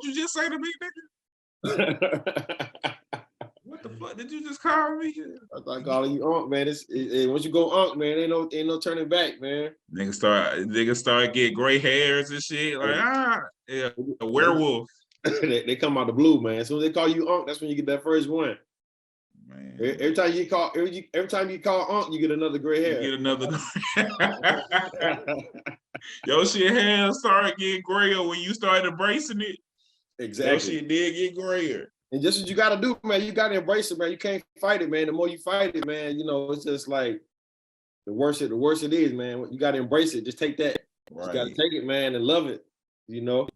you just say to me, nigga? What the fuck did you just call me? I thought calling you Unc, man. Once you go Unc, man, ain't no turning back, man. Niggas start getting gray hairs and shit. Like, yeah, a werewolf. They come out the blue, man. As soon as they call you Unc, that's when you get that first one. Man. Every time you call Unc, you get another gray hair. You get another. Your shit hair started getting grayer when you started embracing it. Exactly. Your shit did get grayer. And just what you got to do, man. You got to embrace it, man. You can't fight it, man. The more you fight it, man, you know, it's just like the worse it is, man. You got to embrace it. Just take that. Right. You got to take it, man, and love it. You know.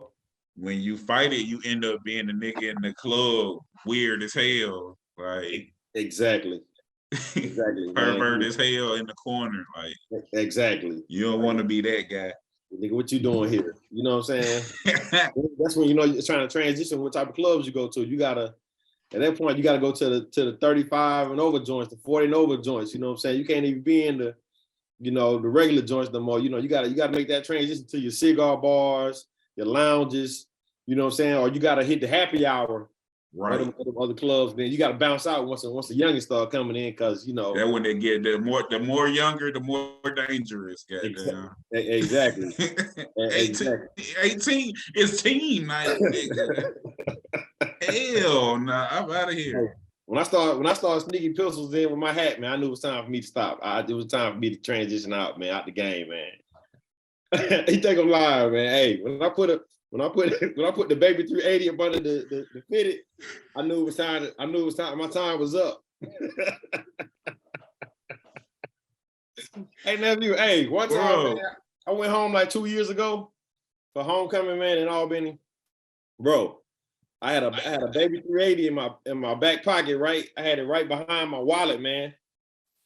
When you fight it, you end up being the nigga in the club, weird as hell, like exactly. Pervert as hell in the corner, like exactly. You don't want to be that guy. Nigga, what you doing here? You know what I'm saying? That's when you know you're trying to transition what type of clubs you go to. You gotta, at that point, you gotta go to the 35 and over joints, the 40 and over joints. You know what I'm saying? You can't even be in the, you know, the regular joints no more. You know, you gotta make that transition to your cigar bars, your lounges. You know what I'm saying? Or you gotta hit the happy hour. Right. Other clubs, man. You got to bounce out once the youngest start coming in, because you know that when they get the more younger, the more dangerous. Goddamn. Exactly. 18 is teen night. Hell nah, I'm out of here. When I started sneaking pistols in with my hat, man, I knew it was time for me to stop. It was time for me to transition out, man, out the game, man. He think I'm lying, man. Hey, when I put the baby 380 up under the fitted, I knew it was time. My time was up. Hey nephew, hey, one time, man, I went home like 2 years ago for homecoming, man, in Albany. Bro, I had a baby 380 in my back pocket, right? I had it right behind my wallet, man.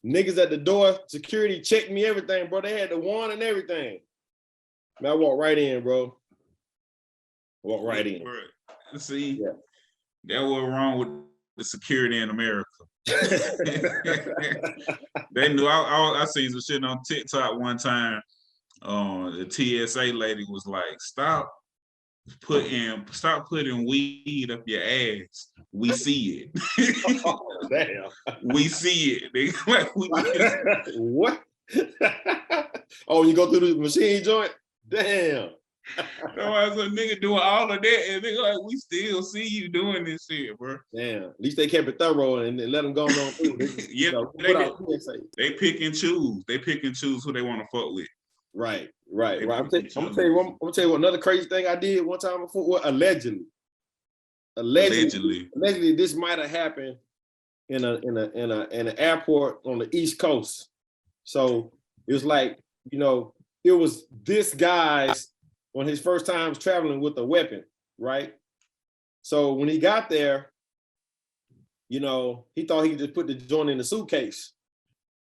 Niggas at the door, security checked me, everything, bro. They had the wand and everything. Man, I walked right in, bro. Walk right in. See, that was wrong with the security in America. They knew. I seen some shit on TikTok one time. The TSA lady was like, "Stop putting weed up your ass. We see it." Oh, damn. We see it. What? Oh, you go through the machine joint? Damn. No, I was a nigga doing all of that, and they like, we still see you doing this shit, bro. Damn. At least they kept it thorough and let them go on through. Yeah, they pick and choose. They pick and choose who they want to fuck with. Right. I'm gonna tell you what another crazy thing I did one time before. Well, allegedly, this might have happened in an airport on the East Coast. So it was like, you know, it was this guy's on his first time traveling with a weapon, right? So when he got there, you know, he thought he could just put the joint in the suitcase.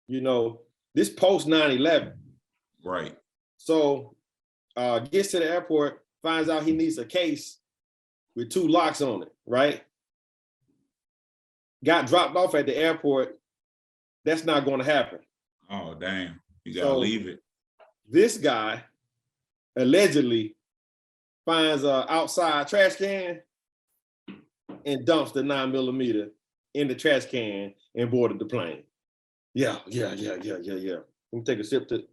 You know, this post 9/11. Right. So gets to the airport, finds out he needs a case with 2 locks on it, right? Got dropped off at the airport. That's not going to happen. Oh, damn. You got to leave it. This guy allegedly finds an outside trash can and dumps the 9mm in the trash can and boarded the plane. Yeah. Let me take a sip to.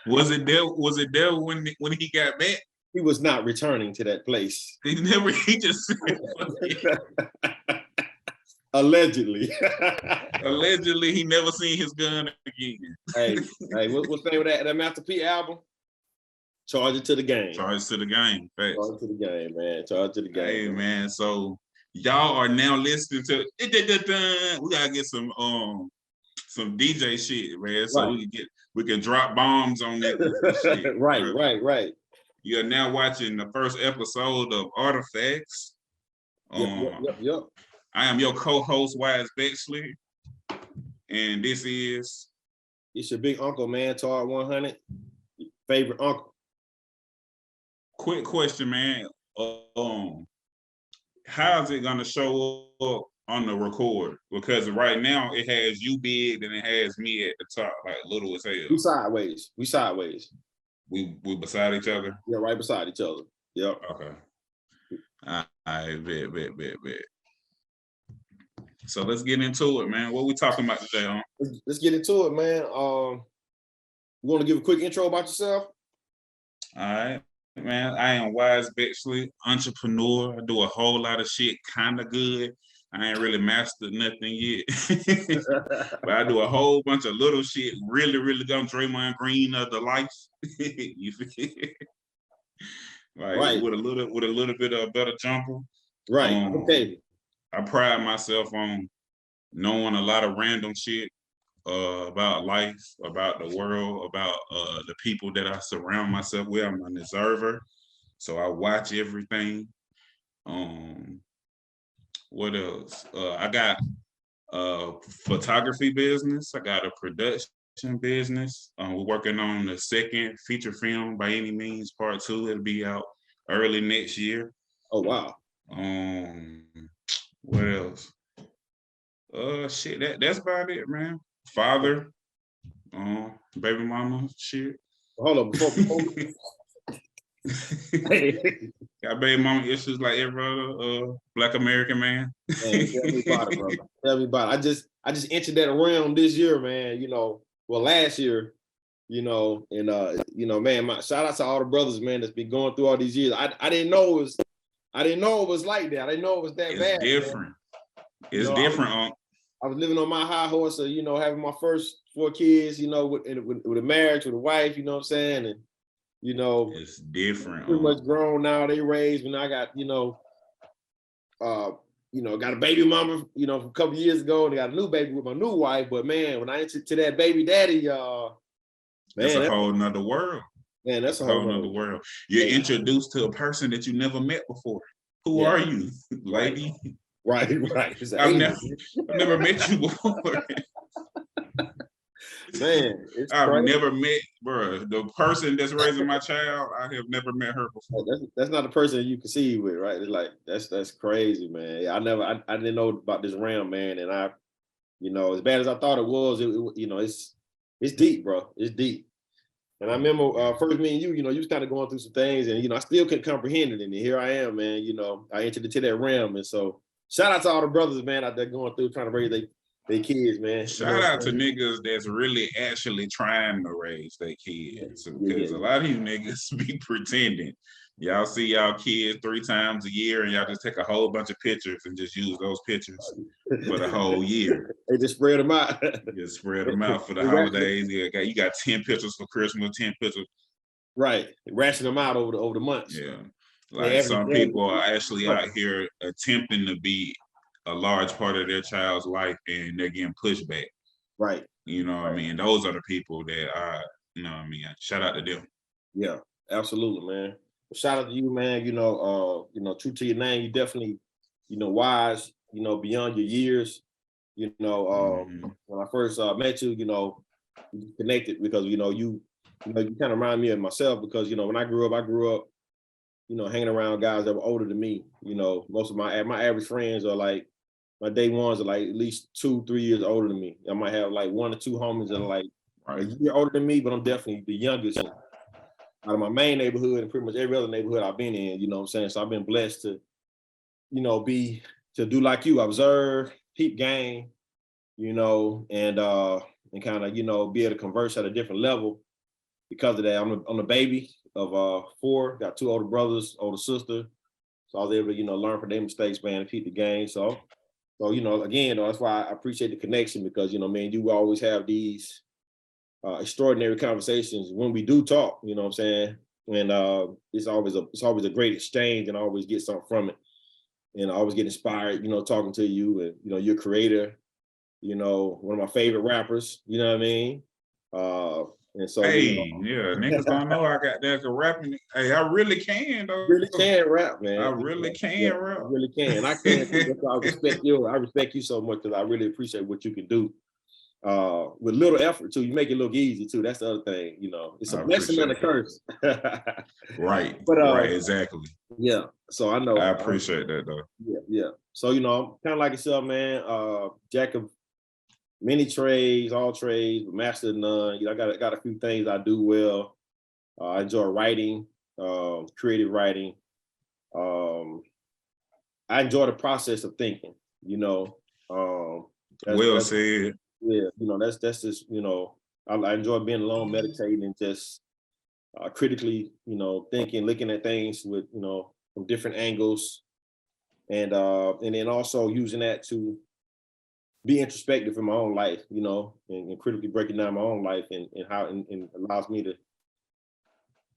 Was it there when he got back? He was not returning to that place. He just allegedly. Allegedly, he never seen his gun again. Hey, what's the name of that Master P album? Charge it to the game. Charge it to the game. Facts. Charge it to the game, man. Charge it to the game. Hey, man. So y'all are now listening to. We gotta get some DJ shit, man. So we can drop bombs on that shit. Right. You're now watching the first episode of Artifacts. Yep. I am your co-host, Wise Bexley, and this is. It's your big uncle, man. Todd 100, favorite uncle. Quick question, man. How is it gonna show up on the record? Because right now it has you big and it has me at the top, like little as hell. We sideways. We beside each other. Yeah, right beside each other. Yep. Okay. I bet. So let's get into it, man. What we talking about today, huh? Let's get into it, man. You want to give a quick intro about yourself? All right, man. I am Wise Bexley, entrepreneur. I do a whole lot of shit kind of good. I ain't really mastered nothing yet. But I do a whole bunch of little shit, really gonna Draymond Green of the life. You feel? Like right. with a little bit of a better jumper. Right. Okay. I pride myself on knowing a lot of random shit about life, about the world, about the people that I surround myself with. I'm an observer, so I watch everything. What else? I got a photography business. I got a production business. We're working on the second feature film, By Any Means, Part 2. It'll be out early next year. Oh wow. What else? Shit, that's about it, man. Father, baby mama, shit. Hold on, before got baby mama issues like every other Black American man. Man, tell me about it, brother. Tell me about it. I just entered that realm this year, man. Last year, man, shout out to all the brothers, man, that's been going through all these years. I didn't know it was like that. I didn't know it was that it's bad. Different. Man. It's different. I was living on my high horse of, having my first 4 kids, with a marriage, with a wife, you know what I'm saying? And, it's different. Pretty much grown now, they raised when I got, got a baby mama, from a couple of years ago, and I got a new baby with my new wife. But man, when I entered to that baby daddy, that's a whole nother world. Man, that's a whole nother world. You're introduced to a person that you never met before. Who are you, lady? Right. I've never met you before. Man, I've crazy. never met, bro. The person that's raising my child, I have never met her before. That's not the person you can see with, right? It's like that's crazy, man. Yeah, I didn't know about this realm, man, and I, as bad as I thought it was, it's deep, bro. It's deep. And I remember first me and you was kind of going through some things, and I still couldn't comprehend it, and here I am, man. I entered into that realm, and so shout out to all the brothers, man, out there going through trying to raise their kids, man. Shout out to niggas that's really actually trying to raise their kids. Because a lot of you niggas be pretending. Y'all see y'all kids 3 times a year and y'all just take a whole bunch of pictures and just use those pictures for the whole year. They just spread them out. Just spread them out for the holidays. You got 10 pictures for Christmas, 10 pictures. Right. Ration them out over the months. Yeah. Like some people are actually out here attempting to be a large part of their child's life and they're getting pushed back. Right. You know what I mean? Those are the people that are, shout out to them. Yeah, absolutely, man. Shout out to you, man. True to your name, you definitely, wise, beyond your years. When I first met you, we connected because, you kind of remind me of myself because, when I grew up, hanging around guys that were older than me. Most of my average friends are like, my day ones are like at least 2-3 years older than me. I might have like 1 or 2 homies that are like a year older than me, but I'm definitely the youngest out of my main neighborhood and pretty much every other neighborhood I've been in, you know what I'm saying? So I've been blessed to, do like you, observe, peep game, and kind of, be able to converse at a different level. Because of that, I'm a baby of 4, got 2 older brothers, older sister. So I was able to, learn from their mistakes, man, and keep the game. So again, that's why I appreciate the connection because, man, you always have these extraordinary conversations when we do talk, you know what I'm saying? And it's always a great exchange and I always get something from it. And I always get inspired, talking to you and, you're a creator, one of my favorite rappers, you know what I mean? And so, niggas don't know I got that rapping. Hey, I really can though. Really can rap, man. I really can rap. I really can. I can. I respect you. I respect you so much because I really appreciate what you can do. With little effort too. You make it look easy too. That's the other thing. It's a blessing and a curse. Right. But right. Exactly. Yeah. So I know. I appreciate that though. Yeah. So I'm kind of like yourself, man. Jack of many trades, all trades, but master of none. I got a few things I do well. I enjoy writing, creative writing. I enjoy the process of thinking, you know. Well said. Yeah, you know, that's just, you know, I enjoy being alone, meditating, and just critically, you know, thinking, looking at things with, you know, from different angles, and then also using that to be introspective in my own life, you know, and critically breaking down my own life, and how and allows me to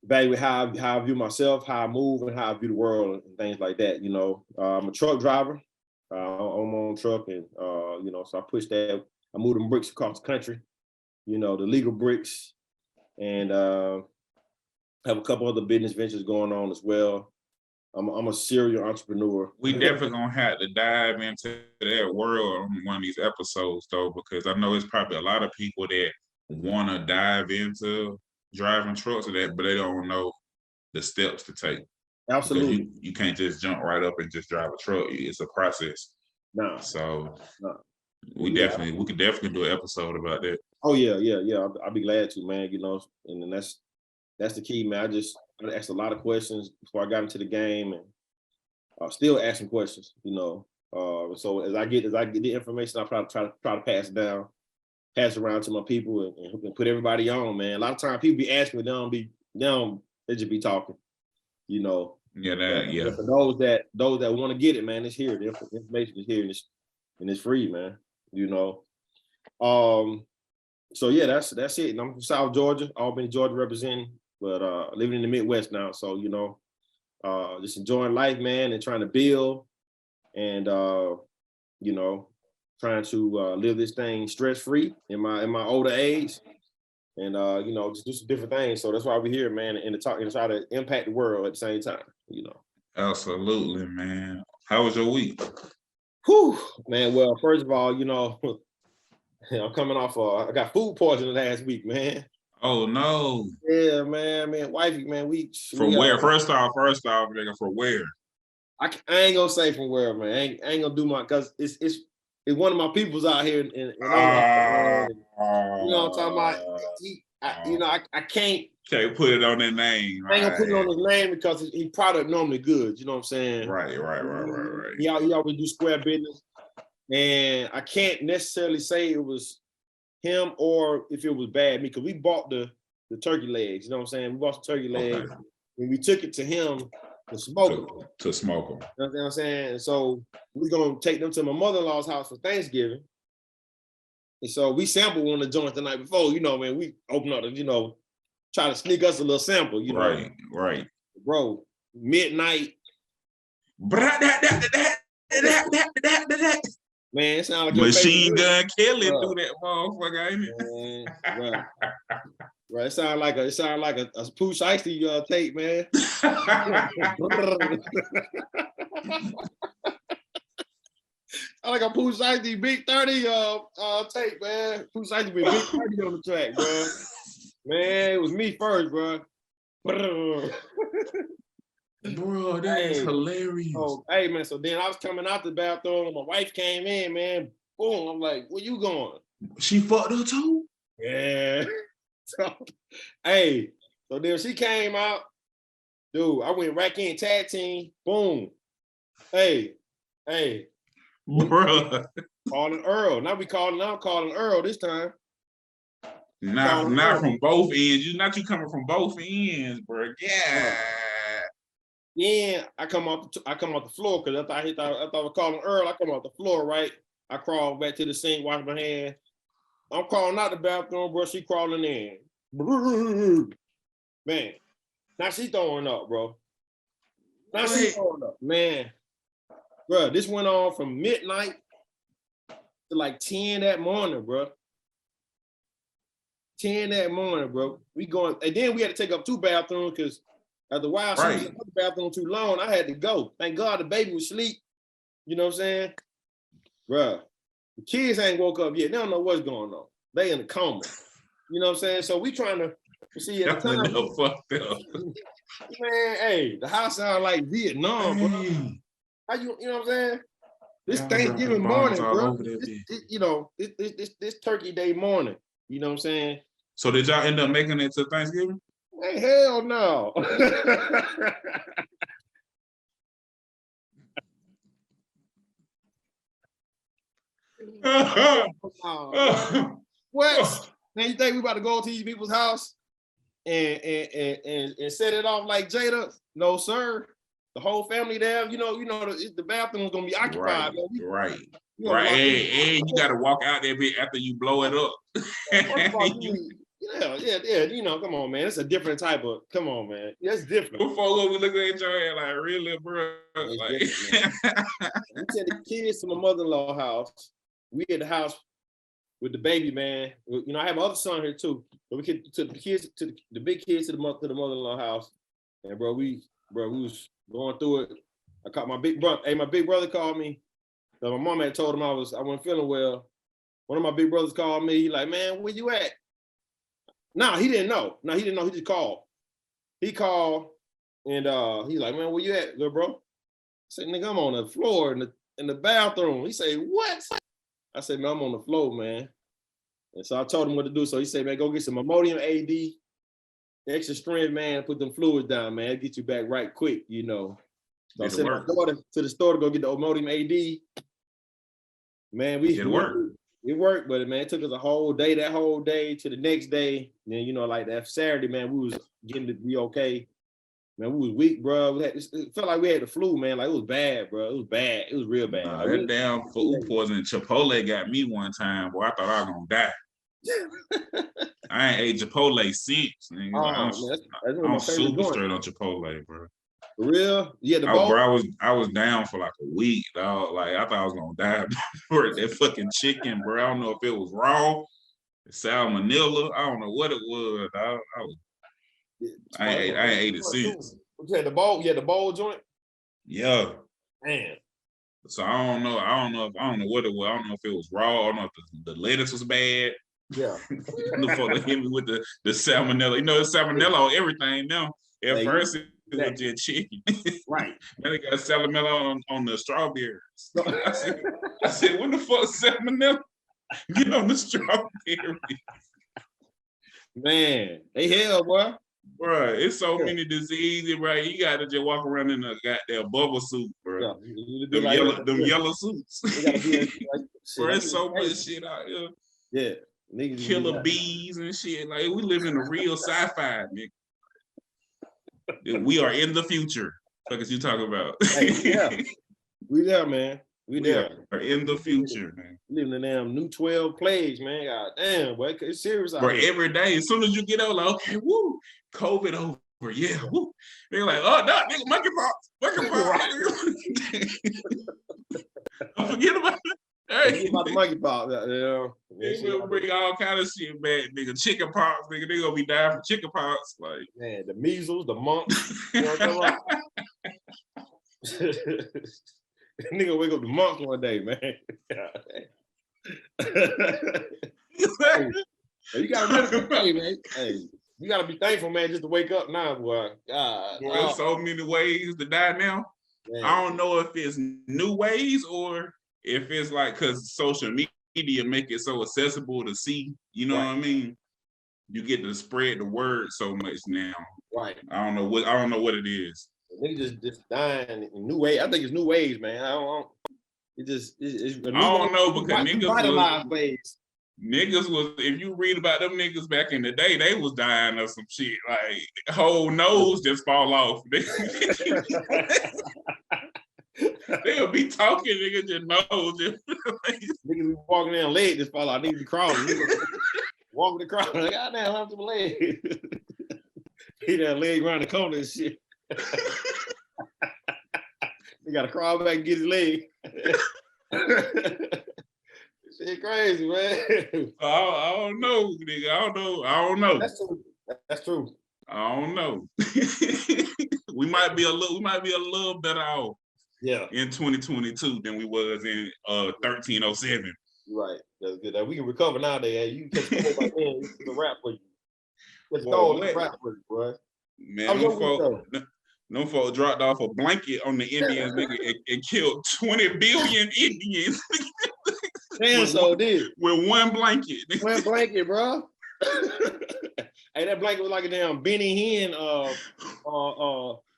evaluate how I view myself, how I move, and how I view the world, and things like that. You know, I'm a truck driver. I'm on my own truck, and you know, so I push that. I move them bricks across the country. You know, the legal bricks, and have a couple other business ventures going on as well. I'm a serial entrepreneur. We definitely gonna have to dive into that world on one of these episodes, though, because I know it's probably a lot of people that want to dive into driving trucks or that, but they don't know the steps to take. Absolutely. Because you can't just jump right up and just drive a truck. It's a process. No. So no. we could definitely do an episode about that. Oh yeah. I'll be glad to, man. You know, and then that's the key, man. I asked a lot of questions before I got into the game, and still asking questions. You know, so as I get the information, I try to pass it down, pass it around to my people, and put everybody on, man. A lot of times people be asking me, they just be talking. You know. Yeah, But for those that want to get it, man, it's here. The information is here, and it's free, man. You know. So yeah, that's it. And I'm from South Georgia, Albany, Georgia, representing, but living in the Midwest now. So you know, just enjoying life, man, and trying to build, and you know, trying to live this thing stress free in my older age, and you know, just do some different things. So that's why we're here, man, and to talk and try to impact the world at the same time. You know. Absolutely, man. How was your week? Whew, man. Well, first of all, you know, I'm coming off. I got food poisoning last week, man. Oh no. Yeah, man, wifey, man. From where? First off, nigga, from where? I ain't gonna say from where, man. I ain't gonna do my, cause it's one of my peoples out here, and you know what I'm talking about. You know, I can't. Can't put it on their name. I ain't gonna put it on his name because his product normally good. You know what I'm saying? Right. He always do square business, and I can't necessarily say it was him or if it was bad me, because we bought the turkey legs. You know what I'm saying? We bought the turkey legs, and we took it to him to smoke them. To smoke them. You know what I'm saying? And so we're gonna take them to my mother-in-law's house for Thanksgiving. And so we sampled one of the joints the night before. You know, man, we open up, you know, try to sneak us a little sample. You know, right, bro. Midnight. Man, it sounds like Machine Gun Kelly through that motherfucker, ain't it? Man, right. It sounds like a Pooh Shiesty tape, man. I like a Pooh Shiesty Big 30 tape, man. Pooh Shiesty with Big 30 on the track, bro. Man, it was me first, bro. Bro, that is hilarious. Oh, hey, man. So then I was coming out the bathroom, and my wife came in, man. Boom. I'm like, where you going? She fucked her too? Yeah. So, hey. So then she came out. Dude, I went rack in tag team. Boom. Hey. Bro. Calling Earl. Now I'm calling Earl this time. Not from both ends. You coming from both ends, bro. Yeah. Yeah, I come off the floor, because I thought I was calling Earl. I come off the floor, right? I crawl back to the sink, wash my hands. I'm crawling out the bathroom, bro. She crawling in. Man, now she throwing up, bro. Now she throwing up, man. Bro, this went on from midnight to like 10 that morning, bro. 10 that morning, bro. We going, and then we had to take up 2 bathrooms, because after a while, she was in the bathroom too long. I had to go. Thank God the baby was asleep. You know what I'm saying? Bruh, the kids ain't woke up yet. They don't know what's going on. They in a coma. You know what I'm saying? So we trying to see at the time. Man, hey, the house sound like Vietnam, bro. How you know what I'm saying? This Thanksgiving morning, bro. This Turkey Day morning. You know what I'm saying? So did y'all end up making it to Thanksgiving? Hey, hell no. What? Man, you think we about to go to these people's house and set it off like Jada? No, sir. The whole family there, the bathroom's gonna be occupied. Right. And you gotta walk out there bit after you blow it up. Come on, man. It's a different type of. Come on, man. That's different. Before we look at your head like, really, bro. Like, I sent the kids to my mother-in-law house. We at the house with the baby, man. I have my other son here too. But we took the big kids to the mother-in-law house, and we was going through it. I caught my big brother. Hey, my big brother called me. So my mom had told him I wasn't feeling well. One of my big brothers called me. He like, man, where you at? No, he didn't know. He just called. He called and he's like, man, where you at, little bro? I said, nigga, I'm on the floor in the bathroom. He said, what? I said, man, I'm on the floor, man. And so I told him what to do. So he said, man, go get some Imodium AD, extra strength, man, put them fluids down, man. It'll get you back right quick, So I sent my daughter to the store to go get the Imodium AD. Man, it worked. It worked, but man, it took us a whole day, that whole day to the next day. And then, like that Saturday, man, we was getting to be okay. Man, we was weak, bro. It felt like we had the flu, man. Like it was bad, bro. It was bad. It was real bad. That damn food poisoning Chipotle got me one time, boy. I thought I was gonna die. I ain't ate Chipotle since. Nigga. I'm super straight on Chipotle, bro. For real? Yeah, bro, I was down for like a week, dog. Like I thought I was gonna die for that fucking chicken, bro. I don't know if it was raw, salmonella. I don't know what it was, dog. I ain't ate it since. You had the bowl? You had the bowl joint? Yeah. Man. So I don't know what it was. I don't know if it was raw. I don't know if the lettuce was bad. Yeah. Before they hit me with the salmonella. There's salmonella on everything now. At first it was just chicken. Right. Then they got salmonella on the strawberries. I said, when the fuck salmonella get on the strawberry? Man, they hell, boy. Bro, it's so many diseases, bro. You gotta just walk around in a goddamn bubble suit, bro. Yeah, them yellow suits. Bro, it's so much shit out here. Yeah. Niggas killer bees and shit. Like we live in a real sci-fi, nigga. We are in the future. What is you talking about? We there, man. We there. Are in the future, man. Living in damn new 12 plagues, man. God damn, boy, it's serious out here. Bro, every day, as soon as you get out, like, okay, woo, COVID over, yeah, woo. They're like, oh no, nigga, monkeypox. Don't forget about it. Hey, about the monkeypox, They will bring all kind of shit back, nigga. Chicken pox, nigga. They gonna be dying from chicken pox, like man. The measles, the mumps. You know what I'm nigga wake up the mumps one day, man. You gotta really man. Hey, you gotta be thankful, man, just to wake up now, boy. God, boy, there's so many ways to die now. Man. I don't know if it's new ways or if it's like because social media make it so accessible to see, you know what I mean? You get to spread the word so much now. Right. I don't know what it is. Niggas just dying in new ways. I think it's new ways, man. I don't. It's I don't know because niggas was if you read about them niggas back in the day, they was dying of some shit like whole nose just fall off. They'll be talking, nigga, just nose. Niggas be walking down, leg just fall out. Niggas be crawling. Walking the crowd, like, God damn, how's my leg? He that leg around the corner and shit. He got to crawl back and get his leg. Shit crazy, man. I don't know, nigga. I don't know. That's true. I don't know. we might be a little better off. Yeah. In 2022 than we was in 1307. Right. That's good. We can recover nowadays. You can catch a man, it's a rap for you. It's a rap for you, bro. Man, no folk dropped off a blanket on the Indians, nigga, and killed 20 billion Indians. Damn, so did. With one blanket. One blanket, bro. Hey, that blanket was like a damn Benny Hinn,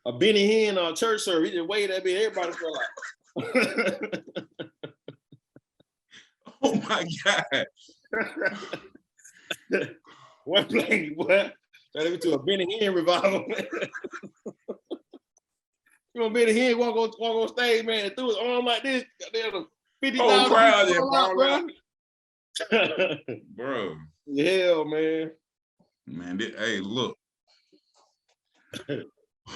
a Benny Hinn church service. He just waited that bit. Everybody felt like. Oh my God. One play, what? Turned into a Benny Hinn revival. You know, Benny Hinn walk on stage, man, and threw his arm like this. Goddamn, 50,000 whole crowd there, bro. Bro. Hell, man. Man, hey, look.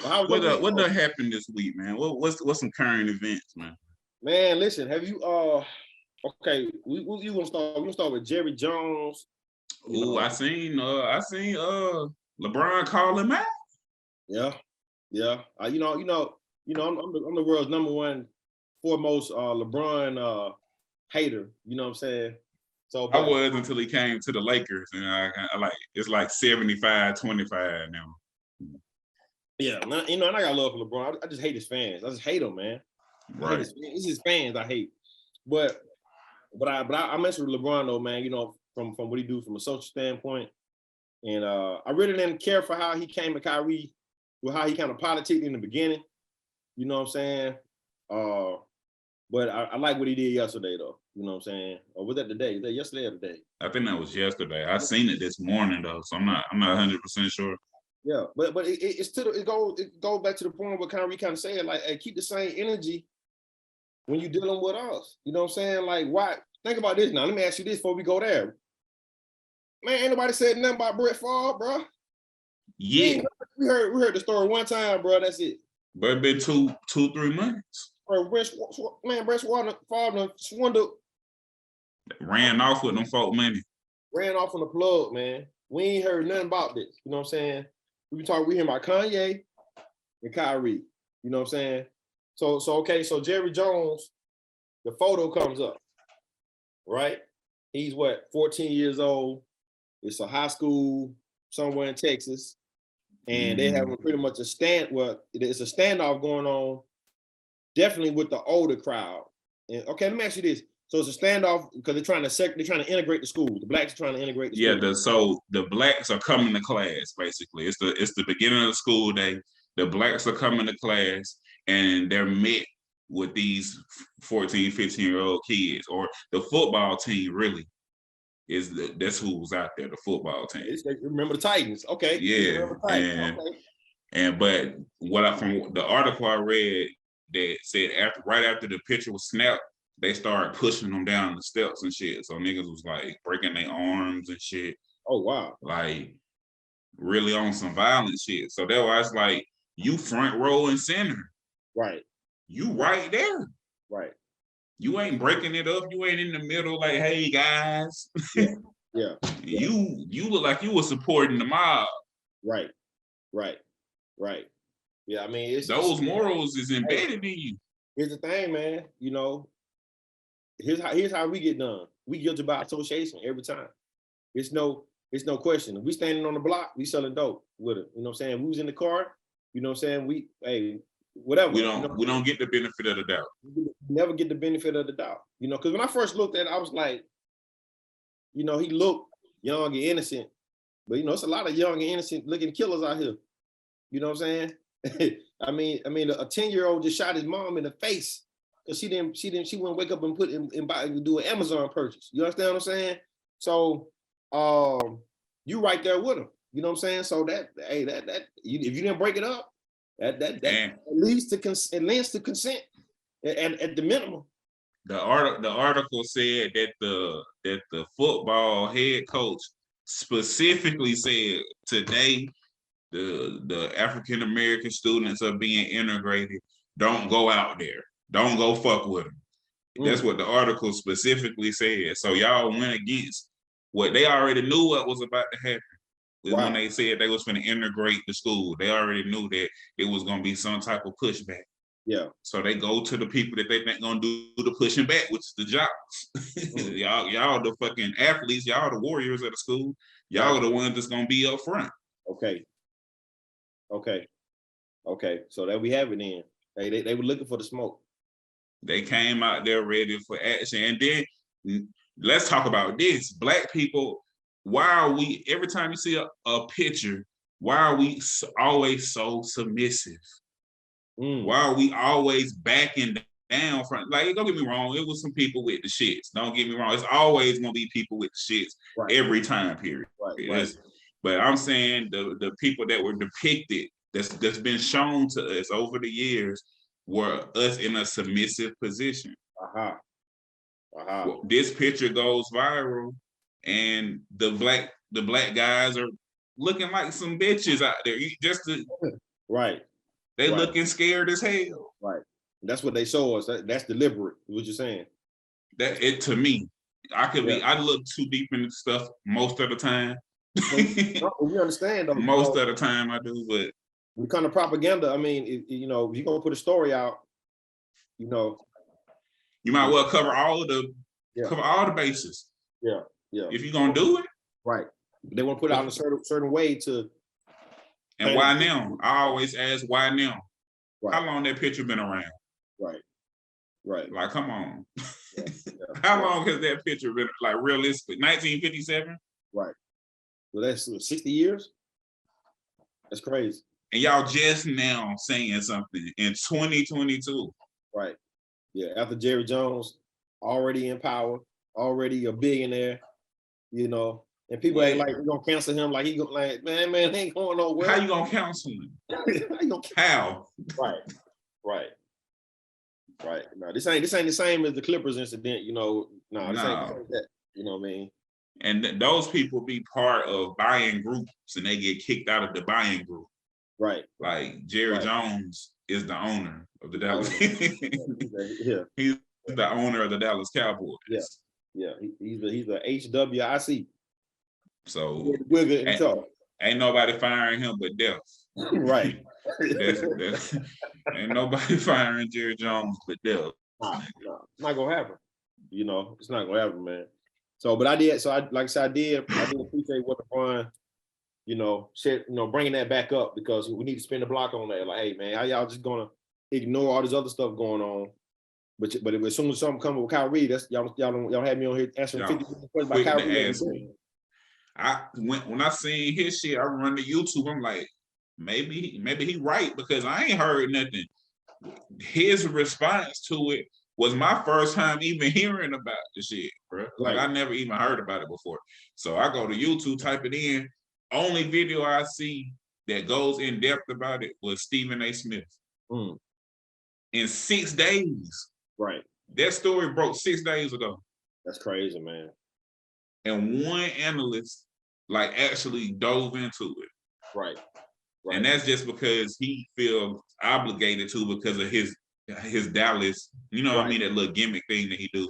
What done happened this week, man? What's some current events, man? Man, listen, have you okay, we gonna start with Jerry Jones. Oh, I seen LeBron call him out. Yeah. I'm the world's number one foremost LeBron hater. You know what I'm saying? So I was until he came to the Lakers, and I like it's like 75-25 now. Yeah, and I got love for LeBron. I just hate his fans. I just hate them, man. Right. It's his fans I hate. But I mess with LeBron though, man. You know, from what he do from a social standpoint, and I really didn't care for how he came to Kyrie, with how he kind of politicked in the beginning. You know what I'm saying? But I like what he did yesterday though. You know what I'm saying? Or was that today? Was that yesterday or today? I think that was yesterday. I seen it this morning though, so I'm not 100% sure. Yeah, but it goes back to the point where Kyrie kind of said, like, hey, keep the same energy when you're dealing with us. You know what I'm saying? Like, why? Think about this now. Let me ask you this before we go there. Man, ain't nobody said nothing about Brett Favre, bro. Yeah. We heard the story one time, bro. That's it. But it's been 2-3 months. Bro, Brett Favre swindled. Ran off with them folk money. Ran off on the plug, man. We ain't heard nothing about this. You know what I'm saying? We hear about Kanye and Kyrie. You know what I'm saying? So Jerry Jones, the photo comes up, right? He's 14 years old. It's a high school somewhere in Texas. And they have pretty much it's a standoff going on, definitely with the older crowd. And okay, let me ask you this. So it's a standoff because they're trying to integrate the school. The blacks are trying to integrate the school. Yeah, so the blacks are coming to class, basically. It's the beginning of the school day. The blacks are coming to class and they're met with these 14, 15-year-old kids, or the football team really. That's who's out there, the football team. Remember the Titans. Okay. Yeah. But from the article I read that said right after the picture was snapped, they started pushing them down the steps and shit. So niggas was like breaking their arms and shit. Oh wow. Like really on some violent shit. So that was like, you front row and center. Right. You right there. Right. You ain't breaking it up. You ain't in the middle like, hey guys. Yeah. You look like you were supporting the mob. Right. Yeah, I mean, those morals is embedded in you. Here's the thing, man. You know, here's how we get done. We guilty by association every time. It's no question. If we standing on the block, we selling dope with it. You know what I'm saying? We was in the car. You know what I'm saying? Whatever. We don't get the benefit of the doubt. We never get the benefit of the doubt. You know, because when I first looked at it, I was like, you know, he looked young and innocent, but you know, it's a lot of young and innocent looking killers out here. You know what I'm saying? I mean, a 10-year-old just shot his mom in the face because she wouldn't wake up and put and do an Amazon purchase. You understand what I'm saying? So, you right there with him. You know what I'm saying? So if you didn't break it up, that leads to consent at the minimum. The article said that the football head coach specifically said today the African American students are being integrated. Don't go out there. Don't go fuck with them. That's what the article specifically said. So y'all went against what they already knew what was about to happen. Wow. When they said they was going to integrate the school, they already knew that it was going to be some type of pushback. Yeah. So they go to the people that they think gonna do the pushing back, which is the jobs. y'all the fucking athletes. Y'all the warriors of the school. Y'all are the ones that's gonna be up front. Okay. So that we have it in. They were looking for the smoke. They came out there ready for action. And then let's talk about this. Black people, why are we, every time you see a picture, why are we always so submissive? Why are we always backing down from, like, don't get me wrong, it was some people with the shits. Don't get me wrong, it's always gonna be people with the shits every time period. Right. But I'm saying the people that were depicted, that's been shown to us over the years, were us in a submissive position. Well, this picture goes viral, and the black guys are looking like some bitches out there. They looking scared as hell. Right. That's what they show us. That's deliberate. What you're saying? That it to me, I look too deep into stuff most of the time. We understand though. Most of the time I do, but when it comes to propaganda, I mean, if you're gonna put a story out, you might well cover all the bases. Yeah. If you're gonna do it, right. They want to put it out in a certain way to. And why now? I always ask why now. How long that picture been around? Right. Like, come on. How long has that picture been, like, realistic? 1957? Right. Well, that's 60 years. That's crazy. And y'all just now saying something in 2022. Right. Yeah. After Jerry Jones, already in power, already a billionaire, and people ain't like, we're gonna cancel him, like he gonna, like, man, ain't going nowhere. How you gonna cancel him? How? Right. No, this ain't the same as the Clippers incident, No, this ain't that. You know what I mean? And those people be part of buying groups, and they get kicked out of the buying group. Right. Like Jerry Jones is the owner of the Dallas. He's the owner of the Dallas Cowboys. Yeah. He's the HWIC. So ain't nobody firing him but death. Right. Ain't nobody firing Jerry Jones but death. No, it's not gonna happen. It's not gonna happen, man. So, but I did. So, like I said, I did appreciate what LeBron, said, bringing that back up, because we need to spin the block on that. Like, hey, man, how y'all just gonna ignore all this other stuff going on? But as soon as something comes with Kyrie, that's y'all have me on here answering 50 questions about Kyrie. When I seen his shit, I run to YouTube. I'm like, maybe he right, because I ain't heard nothing. His response to it was my first time even hearing about the shit, bro. Like, I never even heard about it before. So I go to YouTube, type it in. Only video I see that goes in depth about it was Stephen A. Smith. In 6 days. Right. That story broke 6 days ago. That's crazy, man. And one analyst actually dove into it. Right. And that's just because he feels obligated to, because of his Dallas, what I mean, that little gimmick thing that he do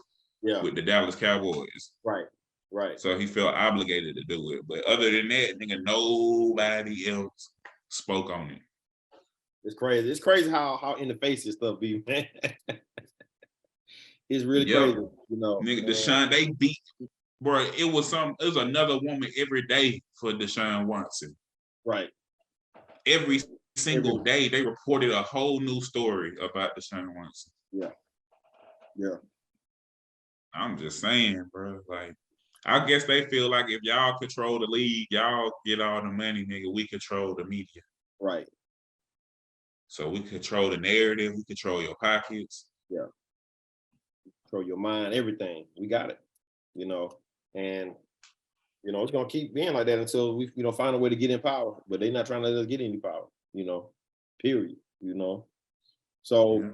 with the Dallas Cowboys. Right. So he felt obligated to do it. But other than that, nigga, nobody else spoke on it. It's crazy. It's crazy how in the face this stuff be, man. It's really crazy, Nigga, Deshaun, they beat, bro. It was another woman every day for Deshaun Watson. Right. Every single day, they reported a whole new story about Deshaun Watson. Yeah. I'm just saying, bro. Like, I guess they feel like if y'all control the league, y'all get all the money, nigga. We control the media. Right. So we control the narrative. We control your pockets. Yeah. Control your mind, everything. We got it. And it's gonna keep being like that until we, find a way to get in power. But they're not trying to let us get any power. Period. So,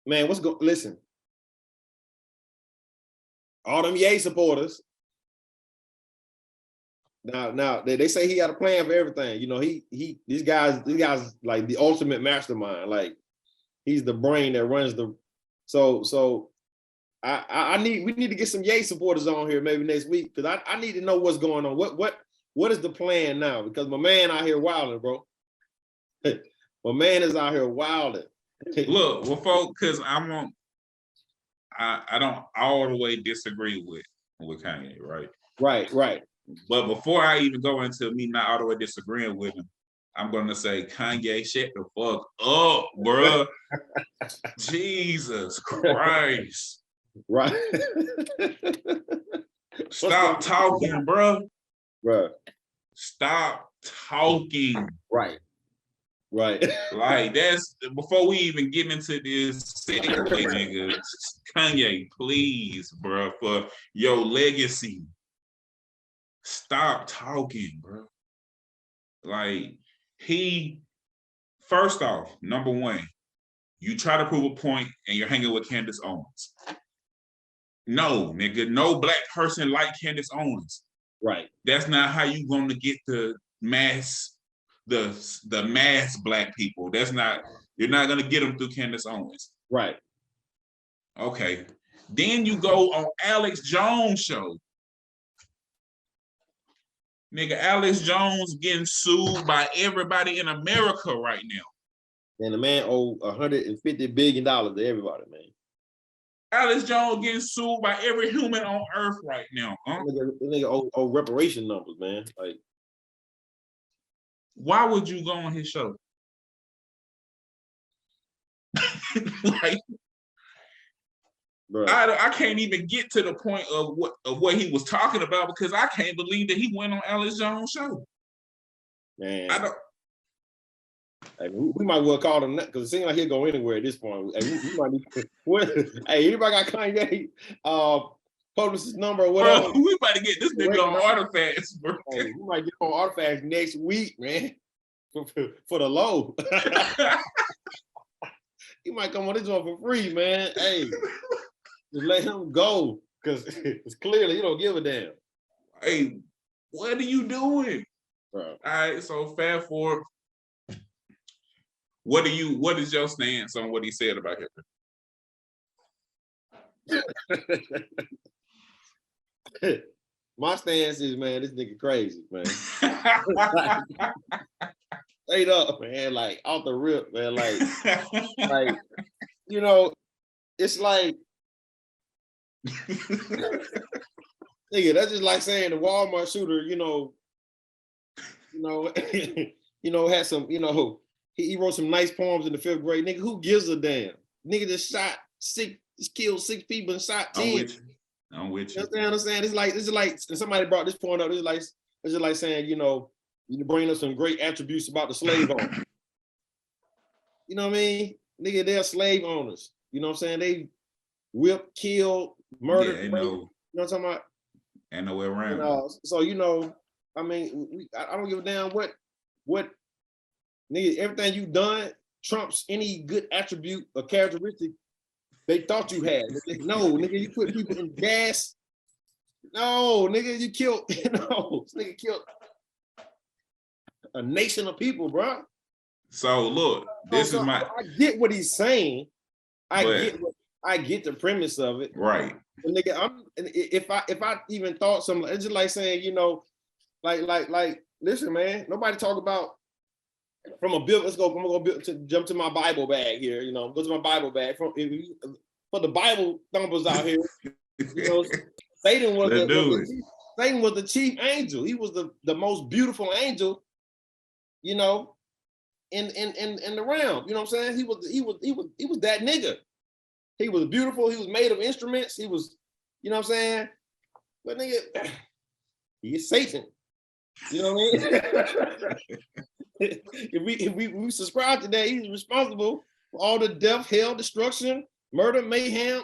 man, listen. All them Ye supporters. Now they say he got a plan for everything. These guys like the ultimate mastermind. Like, he's the brain that runs the. So we need to get some Ye supporters on here maybe next week, because I need to know what's going on. What is the plan now? Because my man out here wilding, bro. My man is out here wilding. Look, well, folks, because I don't all the way disagree with Kanye, right? Right. But before I even go into me not all the way disagreeing with him, I'm gonna say, Kanye, shut the fuck up, bro. Jesus Christ. Right. Stop talking, bro. Bro. Stop talking. Right. Right. Like that's before we even get into this segue, nigga. Kanye, please, bro, for your legacy, stop talking, bro. Like first off, number one, you try to prove a point and you're hanging with Candace Owens. No, nigga, no black person like Candace Owens. Right. That's not how you gonna get the mass black people. You're not gonna get them through Candace Owens. Right. Okay. Then you go on Alex Jones' show. Nigga, Alex Jones getting sued by everybody in America right now. And the man owed $150 billion to everybody, man. Alex Jones getting sued by every human on earth right now. Huh? Nigga owe reparation numbers, man. Like, why would you go on his show? Like, bro, I can't even get to the point of what he was talking about because I can't believe that he went on Alex Jones' show. Man, I don't. Hey, we might well call him that because it seems like he'll go anywhere at this point. Hey, we might need hey, anybody got Kanye publicist number or whatever? Bro, we about to get this nigga on Artifacts, bro. Hey, we might get on Artifacts next week, man, for the low. He might come on this one for free, man. Hey, just let him go because it's clearly you don't give a damn. Hey, what are you doing? Bro. All right, so fast forward. What is your stance on what he said about him? My stance is, man, this nigga crazy, man. Straight up, man, like off the rip, man, like you know, it's like nigga, that's just like saying the Walmart shooter, had some, he wrote some nice poems in the 5th grade. Nigga, who gives a damn? Nigga just killed 6 people and shot 10. I'm with you. You know what I'm saying? It's like somebody brought this point up. It's just like saying, you bring up some great attributes about the slave owner. You know what I mean? Nigga, they're slave owners. You know what I'm saying? They whipped, killed, murdered. Yeah, you know what I'm talking about? Ain't no way around. So I mean, I don't give a damn what nigga, everything you done trumps any good attribute or characteristic they thought you had. No, nigga, you put people in gas. No, nigga, you killed, this nigga killed a nation of people, bro. So look, I get what he's saying. I get the premise of it. Right. But nigga, if I even thought something, it's just like saying, like, listen, man, nobody talk about from a bill. I'm gonna go jump to my Bible bag here. Go to my Bible bag for the Bible thumpers out here. Satan was the chief angel. He was the most beautiful angel. In the realm. You know what I'm saying? He was that nigga. He was beautiful. He was made of instruments. He was, you know what I'm saying? But nigga, he is Satan. You know what I mean? if we subscribe to that, he's responsible for all the death, hell, destruction, murder, mayhem.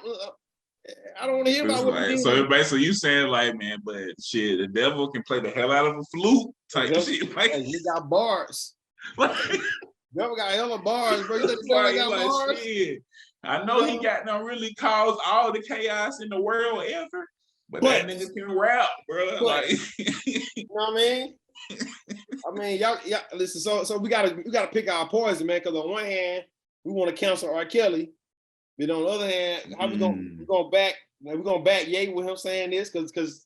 I don't want to hear about what he did. So basically you saying like, man, but shit, the devil can play the hell out of a flute type shit. Like, he got bars. Devil got hella bars, bro. You got bars? Shit. I know he got no really caused all the chaos in the world ever, but that nigga can rap, bro. Like, you know what I mean? Y'all listen. So we gotta pick our poison, man. Because on one hand, we want to cancel R. Kelly, but on the other hand, how we gonna back Ye with him saying this? Because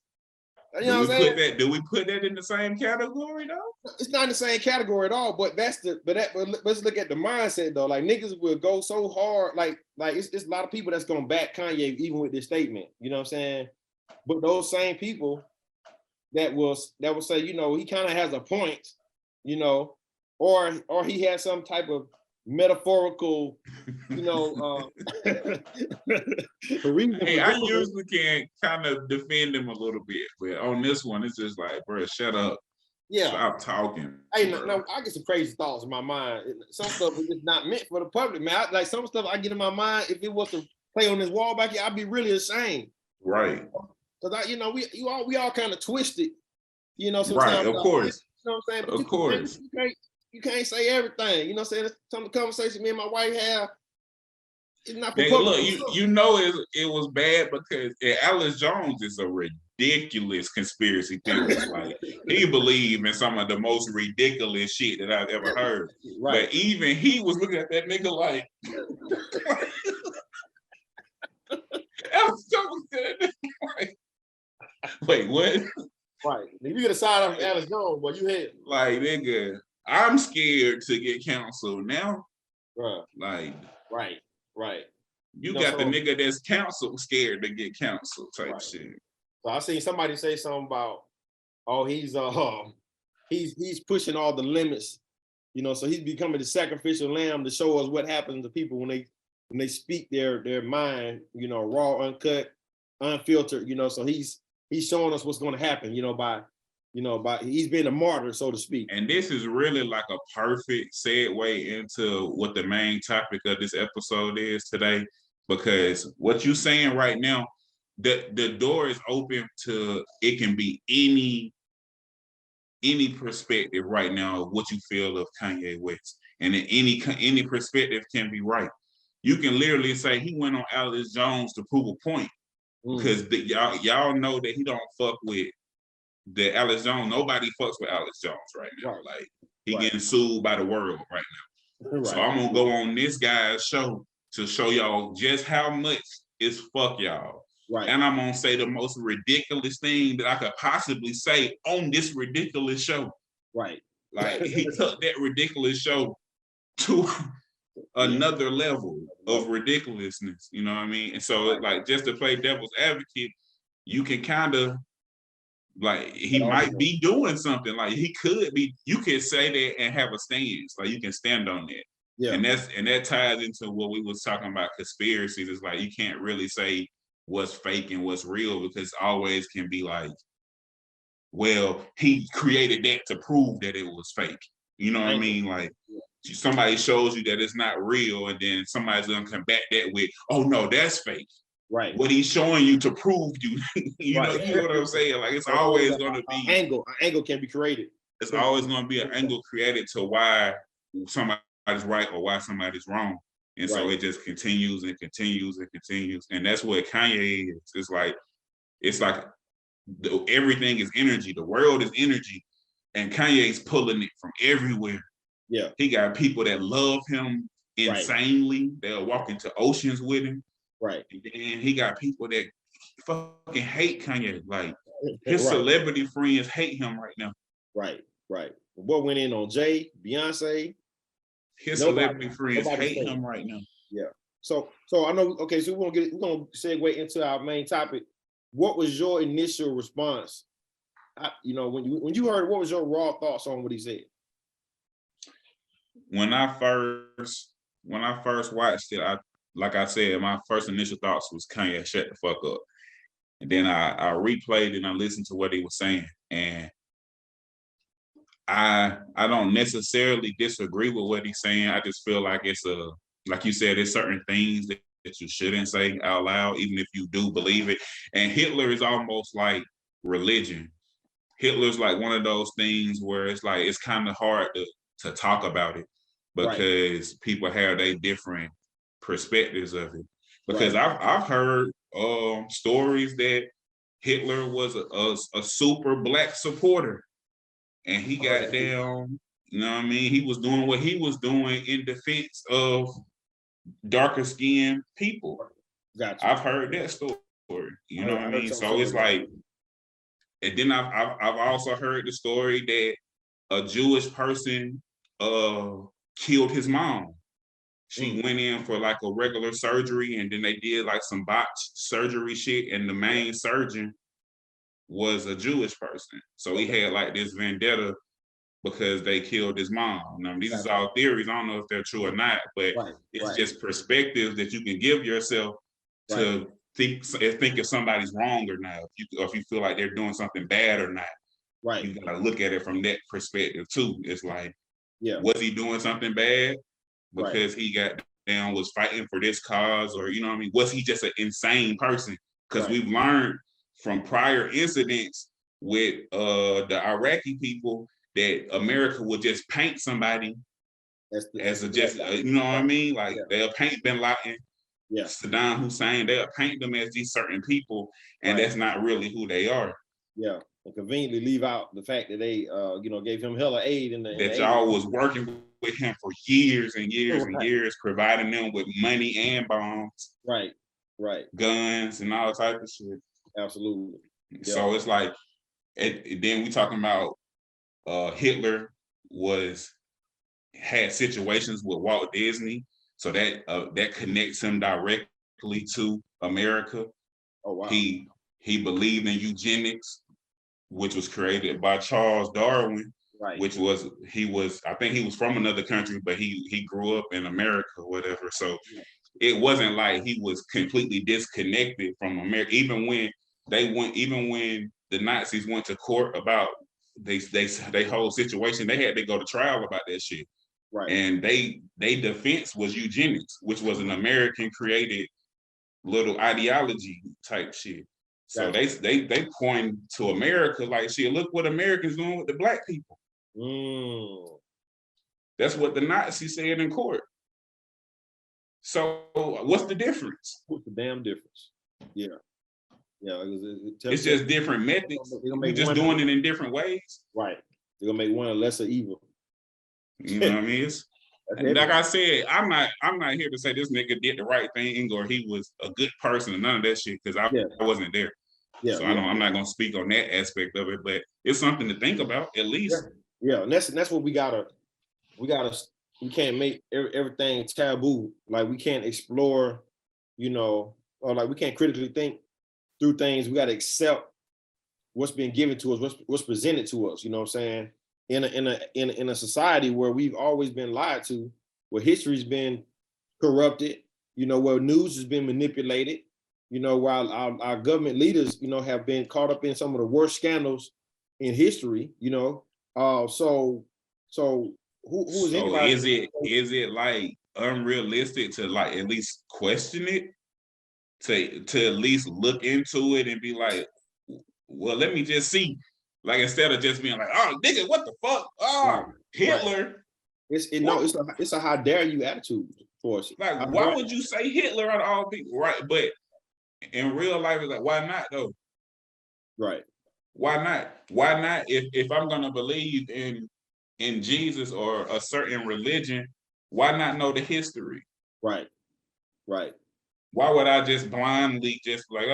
you know what I'm saying? Do we put that in the same category though? It's not in the same category at all. But let's look at the mindset though. Like niggas will go so hard. Like it's a lot of people that's gonna back Kanye even with this statement. You know what I'm saying? But those same people that will say, he kind of has a point, or he has some type of metaphorical, reason. Hey, I usually can kind of defend him a little bit, but on this one, it's just like, bro, shut up. Yeah. Stop talking. Hey, no, I get some crazy thoughts in my mind. Some stuff is just not meant for the public, man. Like some stuff I get in my mind, if it was to play on this wall back here, I'd be really ashamed. Right. Because we all kind of twisted, sometimes. Right, of course. You know what I'm saying? But of course. You can't say everything. You know what I'm saying? Some of the conversations me and my wife have, it's not for Nigga, public. look, it was bad because Alice Jones is a ridiculous conspiracy theorist. Like he believed in some of the most ridiculous shit that I've ever heard. Right. But even he was looking at that nigga like Alice Jones said, like, wait, what? Right. If you get a side off Alice Jones, but you had like nigga, I'm scared to get canceled now. Right. Like right. You got the nigga that's canceled scared to get canceled type shit. So I seen somebody say something about, oh, he's pushing all the limits, so he's becoming the sacrificial lamb to show us what happens to people when they speak their mind, raw, uncut, unfiltered, so he's showing us what's going to happen, by he's being a martyr, so to speak. And this is really like a perfect segue into what the main topic of this episode is today, because what you're saying right now, the door is open to, it can be any perspective right now of what you feel of Kanye West, and any perspective can be right. You can literally say he went on Alice Jones to prove a point, because y'all know that he don't fuck with the Alice Jones. Nobody fucks with Alice Jones right now. Right. Like he getting sued by the world right now. Right. So I'm gonna go on this guy's show to show y'all just how much is fuck y'all. Right. And I'm gonna say the most ridiculous thing that I could possibly say on this ridiculous show. Right. Like he took that ridiculous show to another level of ridiculousness. You know what I mean? And so like just to play devil's advocate, you can kind of like he might be doing something. Like he could be. You could say that and have a stance. Like you can stand on that. Yeah. And that ties into what we was talking about conspiracies. It's like you can't really say what's fake and what's real, because always can be like, well, he created that to prove that it was fake. You know what I mean? Like somebody shows you that it's not real, and then somebody's gonna combat that with, oh no, that's fake. Right. What he's showing you to prove you, you know what I'm saying? Like it's always going to be an angle can be created. It's always going to be an angle created to why somebody's right or why somebody's wrong, and so it just continues and continues and continues, and that's what Kanye is. It's like everything is energy. The world is energy, and Kanye's pulling it from everywhere. Yeah, he got people that love him insanely. They'll walk into oceans with him. Right. And then he got people that fucking hate Kanye. Like his celebrity friends hate him right now. Right. What went in on Jay, Beyonce? His celebrity friends hate him right now. Yeah. So I know. Okay. So we're gonna segue into our main topic. What was your initial response? When you heard, what was your raw thoughts on what he said? When I first watched it, like I said, my first initial thoughts was Kanye, shut the fuck up. And then I replayed and I listened to what he was saying. And I don't necessarily disagree with what he's saying. I just feel like like you said, there's certain things that you shouldn't say out loud, even if you do believe it. And Hitler is almost like religion. Hitler's like one of those things where it's like, it's kind of hard to talk about it, because people have their different perspectives of it. Because I've heard stories that Hitler was a super black supporter, and he got down, you know what I mean? He was doing what he was doing in defense of darker skinned people. Gotcha. I've heard that story, you know what I mean? So it's like, and then I've also heard the story that a Jewish person killed his mom. She went in for like a regular surgery, and then they did like some botched surgery shit, and the main surgeon was a Jewish person. So he had like this vendetta because they killed his mom. Now, these is all theories. I don't know if they're true or not, but it's just perspectives that you can give yourself to think if somebody's wrong or not, if you feel like they're doing something bad or not. Right. You gotta look at it from that perspective too. It's like, Yeah. was he doing something bad because Right. he got down, was fighting for this cause, or you know what I mean? Was he just an insane person? Because Right. we've learned from prior incidents with the Iraqi people that America would just paint somebody as a just you know what I mean? Like Yeah. they'll paint Bin Laden, Yeah. Saddam Hussein, they'll paint them as these certain people, and Right. that's not really who they are. Yeah. And conveniently leave out the fact that they gave him hella aid in the That 80s. y'all was working with him for years and years and Right. years, providing them with money and bombs, Right. Right. guns, and all type of shit. Absolutely. So Yeah. it's like, then we talking about Hitler had situations with Walt Disney, so that connects him directly to America. Oh wow. He believed in eugenics, which was created by Charles Darwin, Right. which I think he was from another country, but he grew up in America or whatever. So it wasn't like he was completely disconnected from America. Even when the Nazis went to court about they whole situation, they had to go to trial about that shit. Right. And they defense was eugenics, which was an American created little ideology type shit. So Gotcha. they point to America like, shit, look what Americans doing with the black people. That's what the Nazis said in court. So what's the difference? What's the damn difference? Yeah. Yeah. It's just different methods. We're just doing it in different ways. Right. They're gonna make one a lesser evil. You know what I mean? Like I said, I'm not here to say this nigga did the right thing or he was a good person or none of that shit, because I wasn't there. Yeah. So I'm not gonna speak on that aspect of it, but it's something to think about at least. Yeah. And that's what we can't make everything taboo. Like we can't explore, or like we can't critically think through things. We gotta accept what's being given to us, what's presented to us, you know what I'm saying? In a society where we've always been lied to, where history's been corrupted, where news has been manipulated, while our government leaders, have been caught up in some of the worst scandals in history, so who is anybody? Is it like unrealistic to like at least question it, to at least look into it and be like, well, let me just see. Like, instead of just being like, oh, nigga, what the fuck? Oh, right. Hitler. Right. It's a how dare you attitude for us. Like, why would you say Hitler out of all people? Right. But in real life, it's like, why not though? Right. Why not? Why not? If I'm gonna believe in Jesus or a certain religion, why not know the history? Right. Right. Why would I just blindly just like,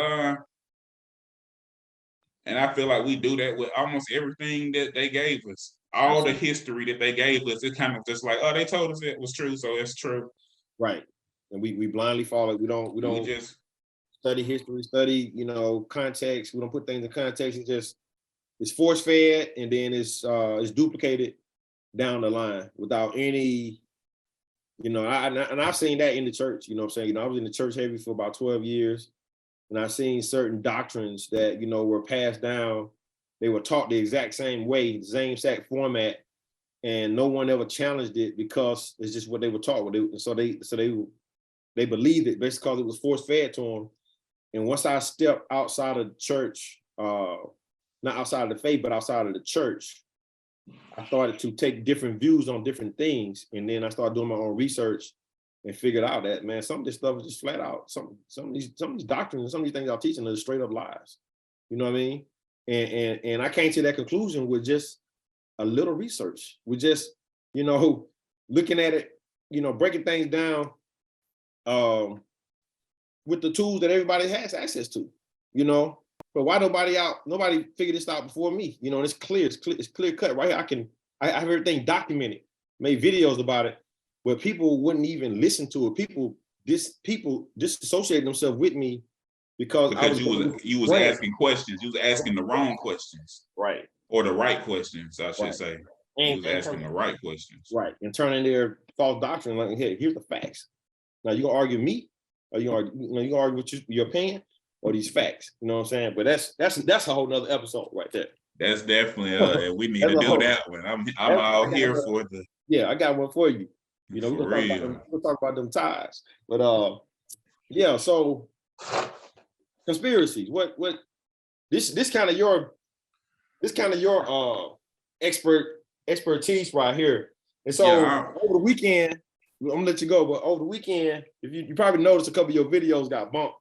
and I feel like we do that with almost everything that they gave us. All the history that they gave us, it's kind of just like, oh, they told us it was true, so it's true. Right. And we blindly follow it. We don't just study history, study, context. We don't put things in context. It's force fed, and then it's duplicated down the line without any, and I've seen that in the church, I was in the church heavy for about 12 years. And I've seen certain doctrines that, were passed down. They were taught the exact same way, the same exact format, and no one ever challenged it because it's just what they were taught. So they believed it basically because it was force fed to them. And once I stepped outside of the church, not outside of the faith, but outside of the church, I started to take different views on different things. And then I started doing my own research and figured out that, man, some of this stuff is just flat out. Some of these doctrines and some of these things I'm teaching are straight up lies. You know what I mean? And I came to that conclusion with just a little research. With just, looking at it, breaking things down with the tools that everybody has access to, But why nobody figured this out before me? And it's clear cut right here. I have everything documented, made videos about it. But people wouldn't even listen to it. People disassociated themselves with me because you was asking questions. You was asking the wrong questions, right? Or the right questions, I should say. You was asking the right questions, right? And turning their false doctrine like, hey, here's the facts. Now you gonna argue me, or you gonna argue with your opinion or these facts. You know what I'm saying? But that's a whole nother episode right there. That's definitely we need That's to a do whole. that one. I'm all here for the Yeah, I got one for you. You know, for real. we'll talk about them ties. But yeah, so conspiracies. What this kind of your expertise right here. And so Yeah, over the weekend, I'm gonna let you go, but over the weekend, if you probably noticed a couple of your videos got bumped.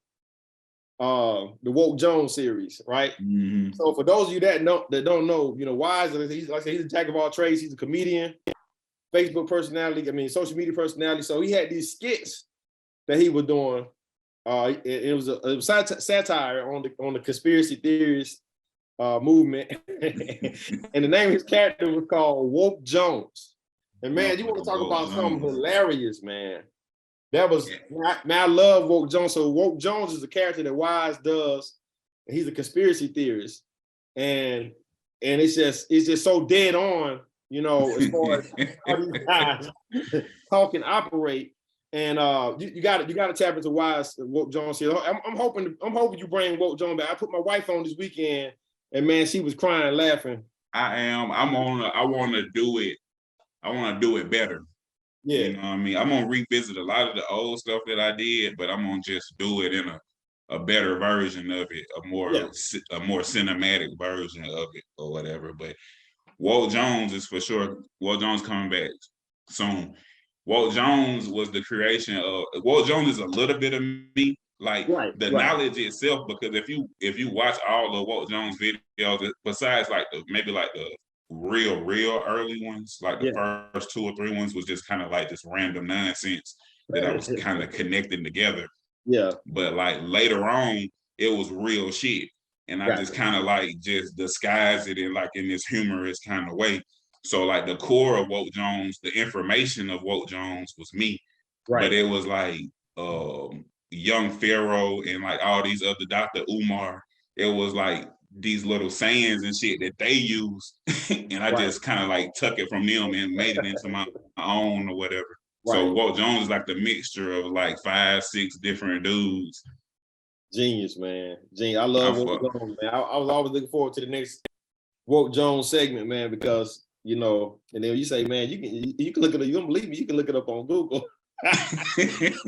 The Woke Jones series, right? mm-hmm. So for those of you that don't know, you know, Wise, he's like I said, he's a jack of all trades. He's a comedian, Facebook personality, social media personality. So he had these skits that he was doing. It was satire on the conspiracy theorist movement, and the name of his character was called Woke Jones. And man, you want to talk Woke about something Jones. hilarious, man? That was, man, I love Woke Jones. So Woke Jones is a character that Wise does, and he's a conspiracy theorist, and it's just so dead on, you know, as far as how these guys talk and operate. And you got to tap into Wise Woke Jones here. I'm hoping you bring Woke Jones back. I put my wife on this weekend, and man, she was crying, laughing. I am. I want to do it. I want to do it better. Yeah. You know what I mean? I'm gonna revisit a lot of the old stuff that I did, but I'm gonna just do it in a better version of it, a more cinematic version of it or whatever. But Walt Jones is for sure. Walt Jones coming back soon. Walt Jones was the creation of. Walt Jones is a little bit of me, like the knowledge itself. Because if you watch all the Walt Jones videos, besides like maybe like the real early ones, like the first 2 or 3 ones was just kind of like just random nonsense that I was kind of connecting together. Yeah. But like later on, it was real shit. And I just kind of like just disguised it in like in this humorous kind of way. So like the core of Woke Jones, the information of Woke Jones was me. Right. But it was like young Pharaoh and like all these other Dr. Umar. It was like these little sayings and shit that they use. And I just kind of like took it from them and made it into my own or whatever. So Woke Jones is like the mixture of like 5, 6 different dudes. Genius, man. Genius. I love Woke Jones, man. I was always looking forward to the next Woke Jones segment, man, because you know, and then you say, man, you can look it up. You don't believe me? You can look it up on Google. It's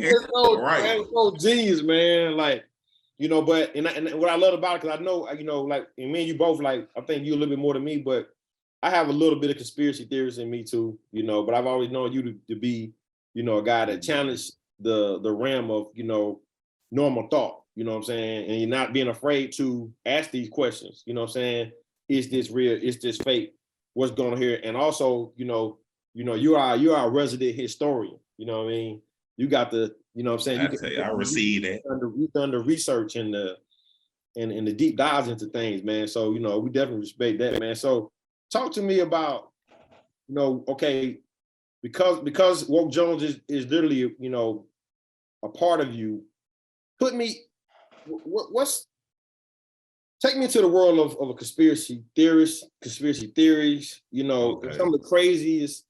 so genius, man. Like, you know, but and what I love about it, because I know, you know, like, and me and you both, like, I think you a little bit more than me, but I have a little bit of conspiracy theories in me too, you know. But I've always known you to be, you know, a guy that challenged the realm of, you know, normal thought. You know what I'm saying? And you're not being afraid to ask these questions. You know what I'm saying? Is this real? Is this fake? What's going on here? And also, you know, you are a resident historian. You know what I mean? You got the, you know what I'm saying? I receive that. You've done the research and the deep dives into things, man. So, you know, we definitely respect that, man. So talk to me about, you know, okay, because Woke Jones is literally, you know, a part of you. Take me into the world of a conspiracy theories, you know, some of the craziest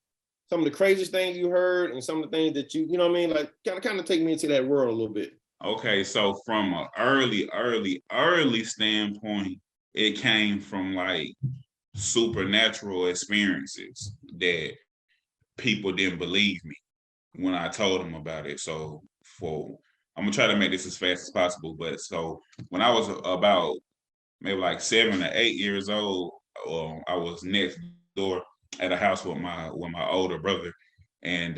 things you heard and some of the things that you know what I mean? Like kind of take me into that world a little bit. Okay, so from an early standpoint, it came from like supernatural experiences that people didn't believe me when I told them about it. So I'm gonna try to make this as fast as possible. But so when I was about maybe like 7 or 8 years old, I was next door at a house with my older brother, and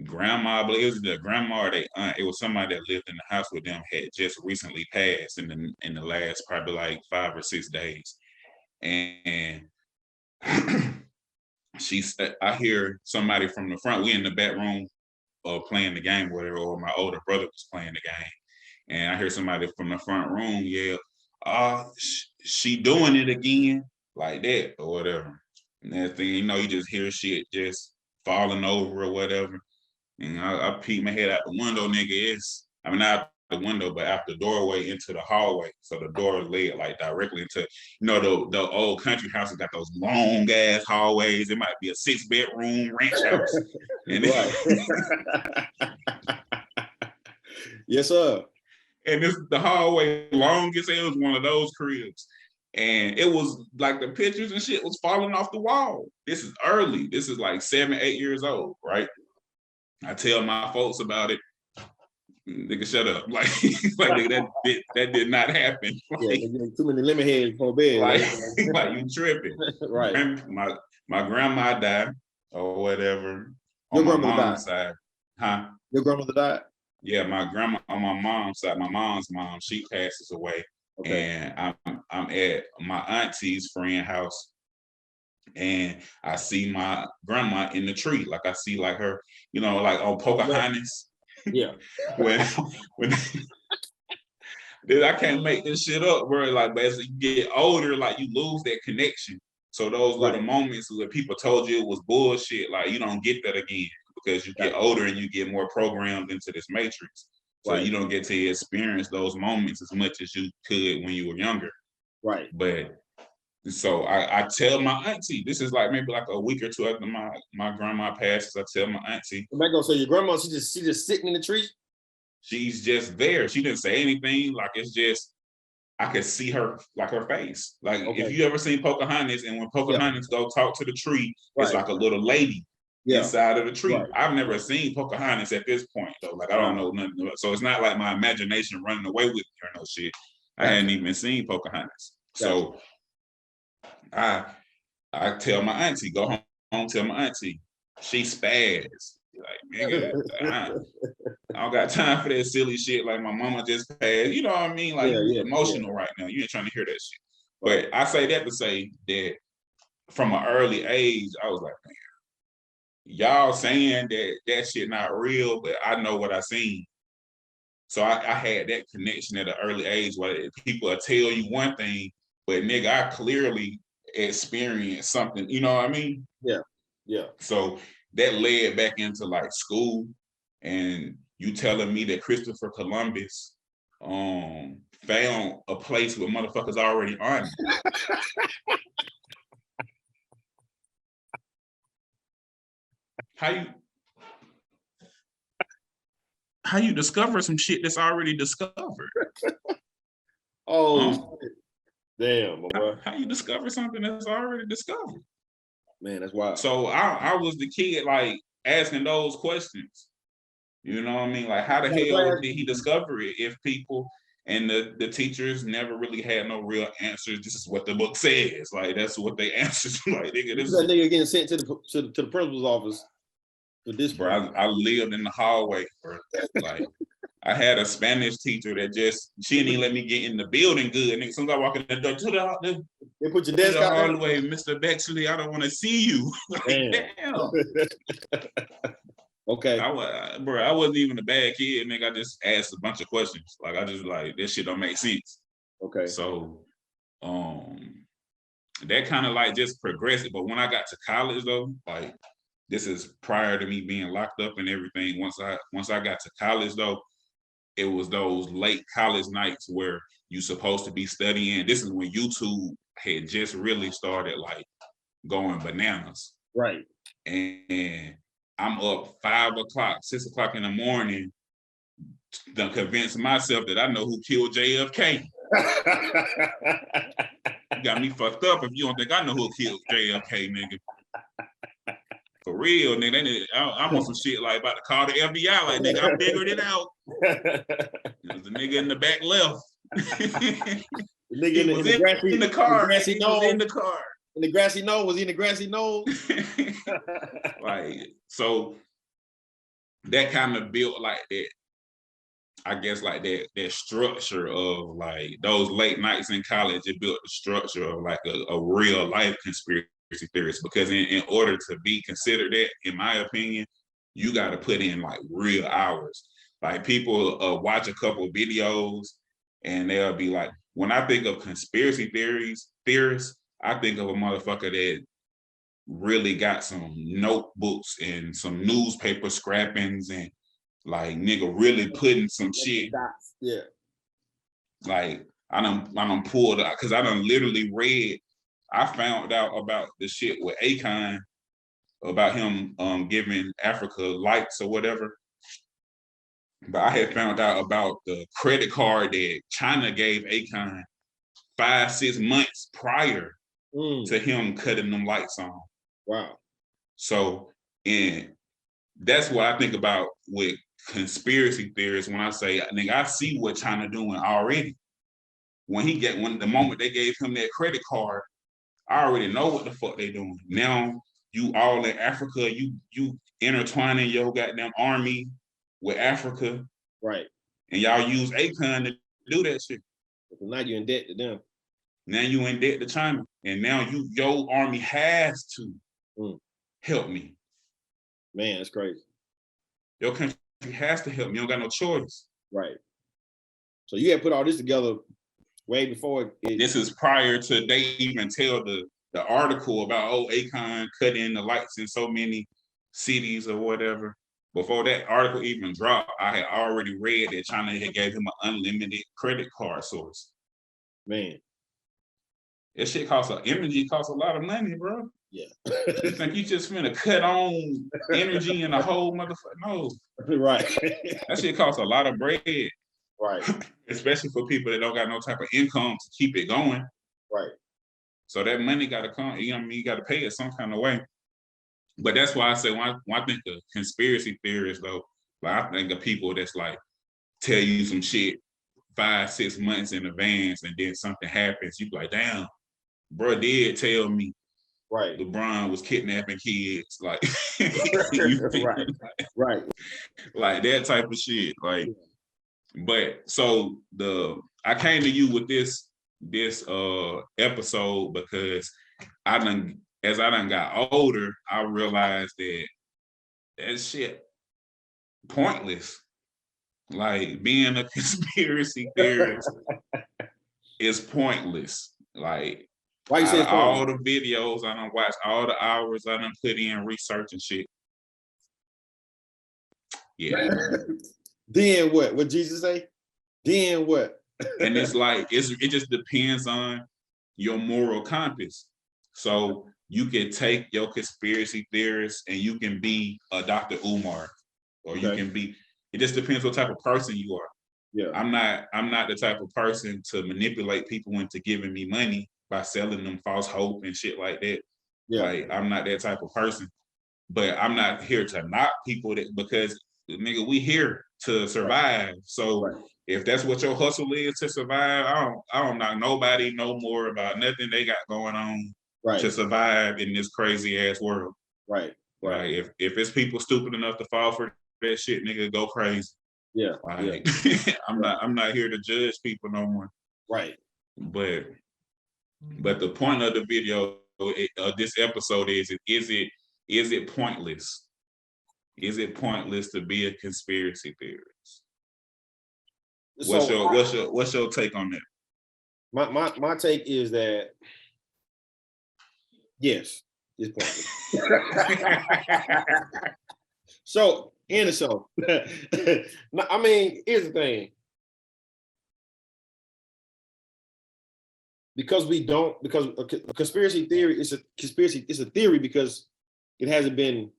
grandma, I believe it was the grandma or they aunt, it was somebody that lived in the house with them, had just recently passed in the last probably like 5 or 6 days. And I hear somebody from the front, we in the back room playing the game with her, or my older brother was playing the game. And I hear somebody from the front room yell, she doing it again, like that or whatever. And that thing, you know, you just hear shit just falling over or whatever. And I peek my head out the window, nigga. Not out the window, but out the doorway into the hallway. So the door led like directly into, you know, the old country houses got those long ass hallways. It might be a 6-bedroom ranch house. And yes, sir. And the hallway long as hell was one of those cribs. And it was like the pictures and shit was falling off the wall. This is early. This is like 7, 8 years old, right? I tell my folks about it. Nigga, shut up. Like, like nigga, that did not happen. Like, yeah, too many lemon heads before bed. Like you tripping. Right. My grandma died or whatever. Your On my grandmother mom's died. side. Huh? Your grandmother died? Yeah, my grandma on my mom's side, my mom's mom, she passes away. Okay. And I'm at my auntie's friend house, and I see my grandma in the tree. Like I see like her, you know, like on Pocahontas. Yeah. when Dude, I can't make this shit up, bro. Like, but as you get older, like you lose that connection. So those little moments where people told you it was bullshit, like you don't get that again because you get older and you get more programmed into this matrix. So you don't get to experience those moments as much as you could when you were younger. Right. But so I tell my auntie, this is like maybe like a week or two after my grandma passes, I tell my auntie. So your grandma, she just sitting in the tree? She's just there. She didn't say anything. Like it's just, I could see her, like her face. Like if you ever seen Pocahontas, and when Pocahontas go talk to the tree, it's like a little lady inside of the tree. I've never seen Pocahontas at this point though. Like I don't know nothing about it. So it's not like my imagination running away with me or no shit. I hadn't even seen Pocahontas. So I tell my auntie, go home, tell my auntie. She spaz. Like, nigga, I don't got time for that silly shit. Like my mama just passed. You know what I mean? Like you're emotional right now. You ain't trying to hear that shit. But I say that to say that from an early age, I was like, man, y'all saying that shit not real, but I know what I seen. So I had that connection at an early age where people will tell you one thing, but nigga, I clearly experienced something. You know what I mean? Yeah. Yeah. So that led back into like school, and you telling me that Christopher Columbus found a place where motherfuckers already on it. How you discover some shit that's already discovered? Damn, boy. How you discover something that's already discovered? Man, that's wild. So I was the kid like asking those questions. You know what I mean? Like how the hell did he discover it if people and the teachers never really had no real answers? This is what the book says. Like that's what they answered. Like nigga, this that nigga getting sent to the principal's office. This bro, I lived in the hallway, bro. Like I had a Spanish teacher that she didn't even let me get in the building good. Nigga, soon as I walk in the door they put your desk out all the way, Mr. Bexley, I don't want to see you. Like, damn. Okay. I wasn't even a bad kid, nigga. I just asked a bunch of questions. Like I just like this shit don't make sense. Okay. So that kind of like just progressed. But when I got to college though, like this is prior to me being locked up and everything. Once I got to college though, it was those late college nights where you supposed to be studying. This is when YouTube had just really started like going bananas. Right. And I'm up 5 o'clock, 6 o'clock in the morning to convince myself that I know who killed JFK. You got me fucked up if you don't think I know who killed JFK, nigga. For real, nigga. I'm on some shit like about to call the FBI. Like, nigga, I figured it out. There's a nigga in the back left. The nigga was in the car. He was in the car. In the grassy knoll. Was he in the grassy knoll? Like, so that kind of built like that, I guess like that structure of like those late nights in college, it built the structure of like a real life conspiracy theorist. Because in order to be considered that, in my opinion, you got to put in like real hours. Like people watch a couple of videos and they'll be like, when I think of conspiracy theorists, I think of a motherfucker that really got some notebooks and some newspaper scrappings and like nigga really putting some shit. Yeah. Like I done pulled out because I done literally read. I found out about the shit with Akon, about him giving Africa lights or whatever. But I had found out about the credit card that China gave Akon 5-6 months prior to him cutting them lights on. Wow. So, and that's what I think about with conspiracy theorists when I say, nigga, I see what China doing already. When the moment they gave him that credit card, I already know what the fuck they doing. Now you all in Africa, you intertwining your goddamn army with Africa. Right. And y'all use Akon to do that shit. Now you're in debt to them. Now you in debt to China. And now your army has to help me. Man, that's crazy. Your country has to help me. You don't got no choice. Right. So you had put all this together way before this is prior to they even tell the article about Akon cutting the lights in so many cities or whatever. Before that article even dropped, I had already read that China had gave him an unlimited credit card source. Man. That shit energy costs a lot of money, bro. Yeah. You think you just finna cut on energy and the whole motherfucker? No. Right. That shit costs a lot of bread. Right. Especially for people that don't got no type of income to keep it going. Right. So that money gotta come, you know what I mean? You gotta pay it some kind of way. But that's why I say when I think of conspiracy theorists though, like I think of people that's like tell you some shit 5-6 months in advance and then something happens. You be like, damn, bro did tell me right. LeBron was kidnapping kids. Like right. Like that type of shit. Like, but so I came to you with this episode because as I done got older, I realized that shit pointless. Like being a conspiracy theorist is pointless. Like why you say all the videos I done watched, all the hours I done put in research and shit. Yeah. Then what? What Jesus say? Then what? And it's like it just depends on your moral compass. So you can take your conspiracy theorist and you can be a Dr. Umar, or you can be. It just depends what type of person you are. Yeah, I'm not the type of person to manipulate people into giving me money by selling them false hope and shit like that. Yeah, like I'm not that type of person. But I'm not here to knock people because nigga, we here to survive. So if that's what your hustle is to survive, I don't knock nobody no more about nothing they got going on to survive in this crazy ass world. Right. Like if it's people stupid enough to fall for that shit, nigga, go crazy. Yeah. Like, I'm not here to judge people no more. Right. But the point of the video, this episode is it pointless? Is it pointless to be a conspiracy theorist? What's your take on that? My take is that yes, it's pointless. So I mean, here's the thing. Because a conspiracy theory is a conspiracy, it's a theory because it hasn't been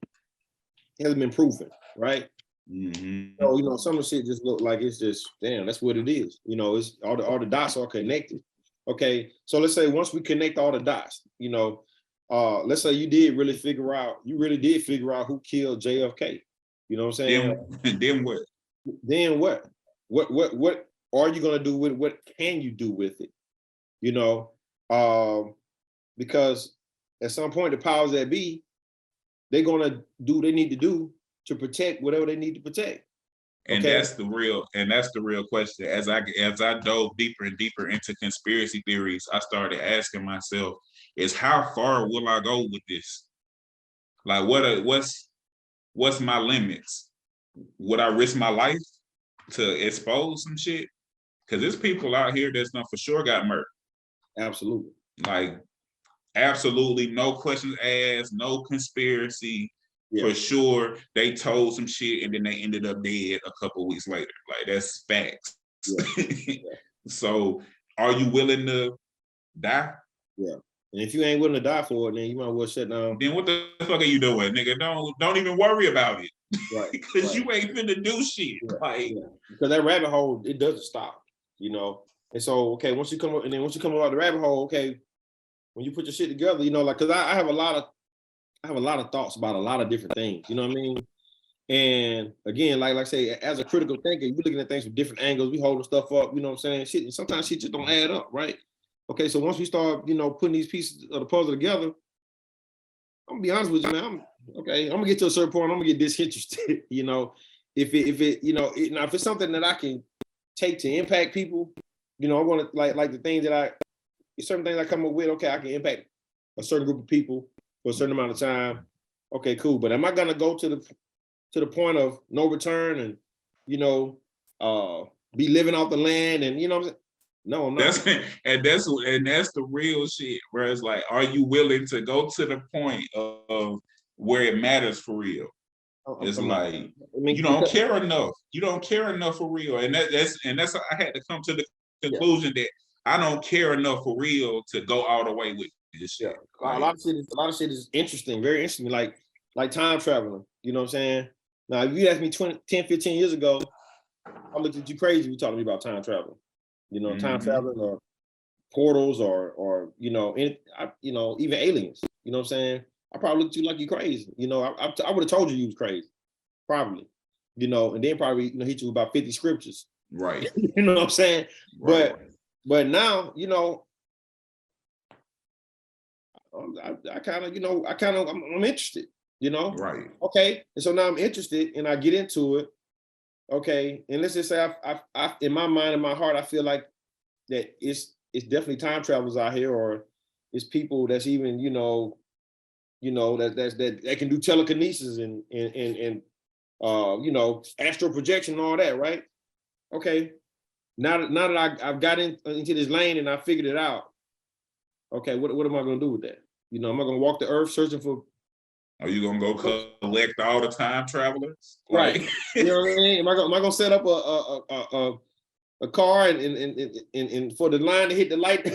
proven, right? Mm-hmm. So some of the shit just look like it's just damn, that's what it is. It's all the dots are connected. Okay, so let's say once we connect all the dots, let's say you really did figure out who killed JFK. You know what I'm saying? Then what? Then what? What are you gonna do with it? What can you do with it? Because at some point the powers that be, they're gonna do what they need to do to protect whatever they need to protect. And that's the real question. As I dove deeper and deeper into conspiracy theories, I started asking myself, is how far will I go with this? Like what's my limits? Would I risk my life to expose some shit? Because there's people out here that's done for sure got murdered. Absolutely. Like absolutely no questions asked, no conspiracy. For sure, they told some shit and then they ended up dead a couple weeks later. Like that's facts. So, are you willing to die? Yeah. And if you ain't willing to die for it, then you might as well shut down. Then what the fuck are you doing, nigga? Don't even worry about it. Right. Because you ain't finna do shit. Because that rabbit hole, it doesn't stop. And so, okay, once you come up out the rabbit hole, okay, when you put your shit together, you know, like, cause I have a lot of thoughts about a lot of different things, you know what I mean? And again, like I say, as a critical thinker, you're looking at things from different angles, we holding stuff up, you know what I'm saying? Shit, sometimes shit just don't add up, right? Okay, so once we start, you know, putting these pieces of the puzzle together, I'm gonna be honest with you, man. I'm gonna get to a certain point, I'm gonna get disinterested, you know. If it, you know, now if it's something that I can take to impact people, you know, I want to like the things that certain things I come up with, okay, I can impact a certain group of people for a certain amount of time. Okay, cool. But am I gonna go to the point of no return and, you know, be living off the land and, you know what I'm saying? No, I'm not. That's the real shit. Where it's like, are you willing to go to the point of where it matters for real? It's like, I mean, you don't care enough. You don't care enough for real, and that's I had to come to the conclusion that I don't care enough for real to go all the way with this shit. Yeah. A lot of shit is interesting, very interesting, like time traveling. You know what I'm saying? Now, if you asked me 10, 15 years ago, I looked at you crazy. You talking to me about time traveling. You know, time traveling or portals or you know, even aliens. You know what I'm saying? I probably looked at you like you crazy. You know, I would have told you was crazy, probably. You know, and then probably, you know, hit you about 50 scriptures. Right. You know what I'm saying? Right. But now, you know, I kind of, you know, I'm interested. You know? Right. Okay. And so now I'm interested and I get into it. Okay. And let's just say I in my mind and my heart, I feel like that it's definitely time travelers out here, or it's people that's even, you know, that can do telekinesis and you know, astral projection and all that, right? Okay. Now that I've got into this lane and I figured it out. Okay, what am I gonna do with that? You know, am I gonna walk the earth searching for? Are you gonna go collect all the time travelers? Right. You know what I mean? Am I gonna set up a car and for the line to hit the light?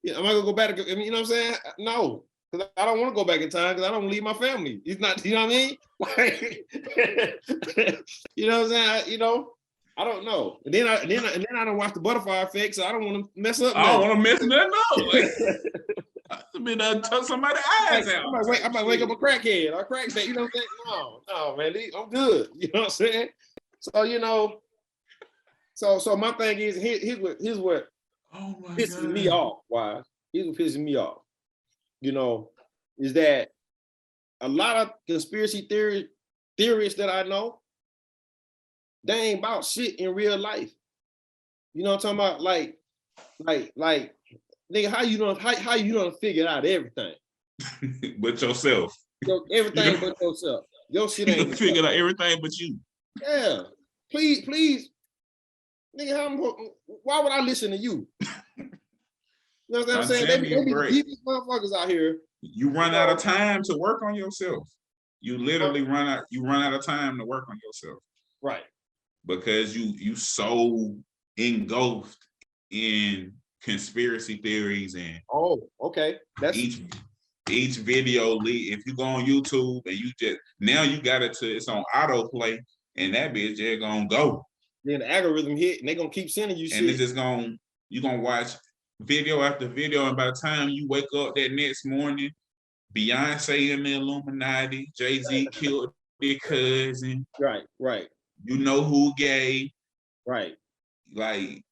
Am I gonna go back? I mean, you know what I'm saying? No, because I don't want to go back in time because I don't leave my family. It's not, you know what I mean? You know what I'm saying? You know, I don't know. And then I don't watch the butterfly effect, so I don't want to mess up. I don't want to mess nothing up. I mean, touch somebody's eyes out. I might wake up a crackhead or a crackhead. You know what I'm saying? No, man, I'm good. You know what I'm saying? So, you know, so my thing is, here's what pisses me off. Why? Here's what pisses me off. You know, is that a lot of conspiracy theorists that I know, they ain't about shit in real life. You know what I'm talking about? Like, nigga, how you don't figure out everything? But yourself. Everything but yourself. Your shit ain't figured out everything but you. Yeah. Please. Nigga, why would I listen to you? You know what I'm saying? They be these motherfuckers out here. You run out of time to work on yourself. You literally run out of time to work on yourself. Right. Because you so engulfed in conspiracy theories and okay. That's each video if you go on YouTube and you just now you got it's on autoplay and that bitch just gonna go. Then the algorithm hit and they're gonna keep sending you shit. And it's just you're gonna watch video after video, and by the time you wake up that next morning, Beyonce and the Illuminati, Jay-Z killed their cousin. Right. You know who gay. Right. Like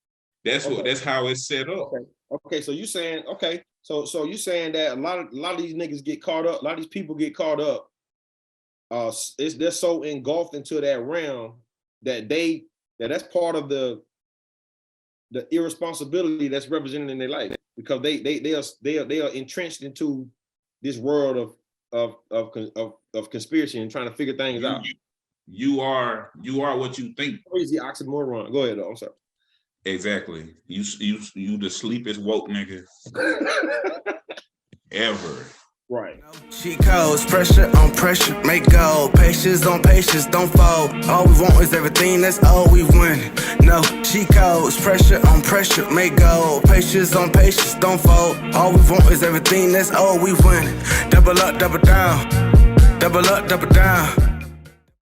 that's how it's set up. Okay. So you saying so you saying that a lot of these niggas get caught up, a lot of these people get caught up. They're so engulfed into that realm that that's part of the irresponsibility that's represented in their life, because they are entrenched into this world of conspiracy and trying to figure things out. You are what you think. Crazy oxymoron. Go ahead though. I'm sorry. Exactly. You the sleepest woke nigga ever. Right. She codes, pressure on pressure, make gold. Patience on patience, don't fold. All we want is everything, that's all we win. No, she codes, pressure on pressure, make gold. Patience on patience, don't fold. All we want is everything, that's all we win. Double up, double down. Double up, double down.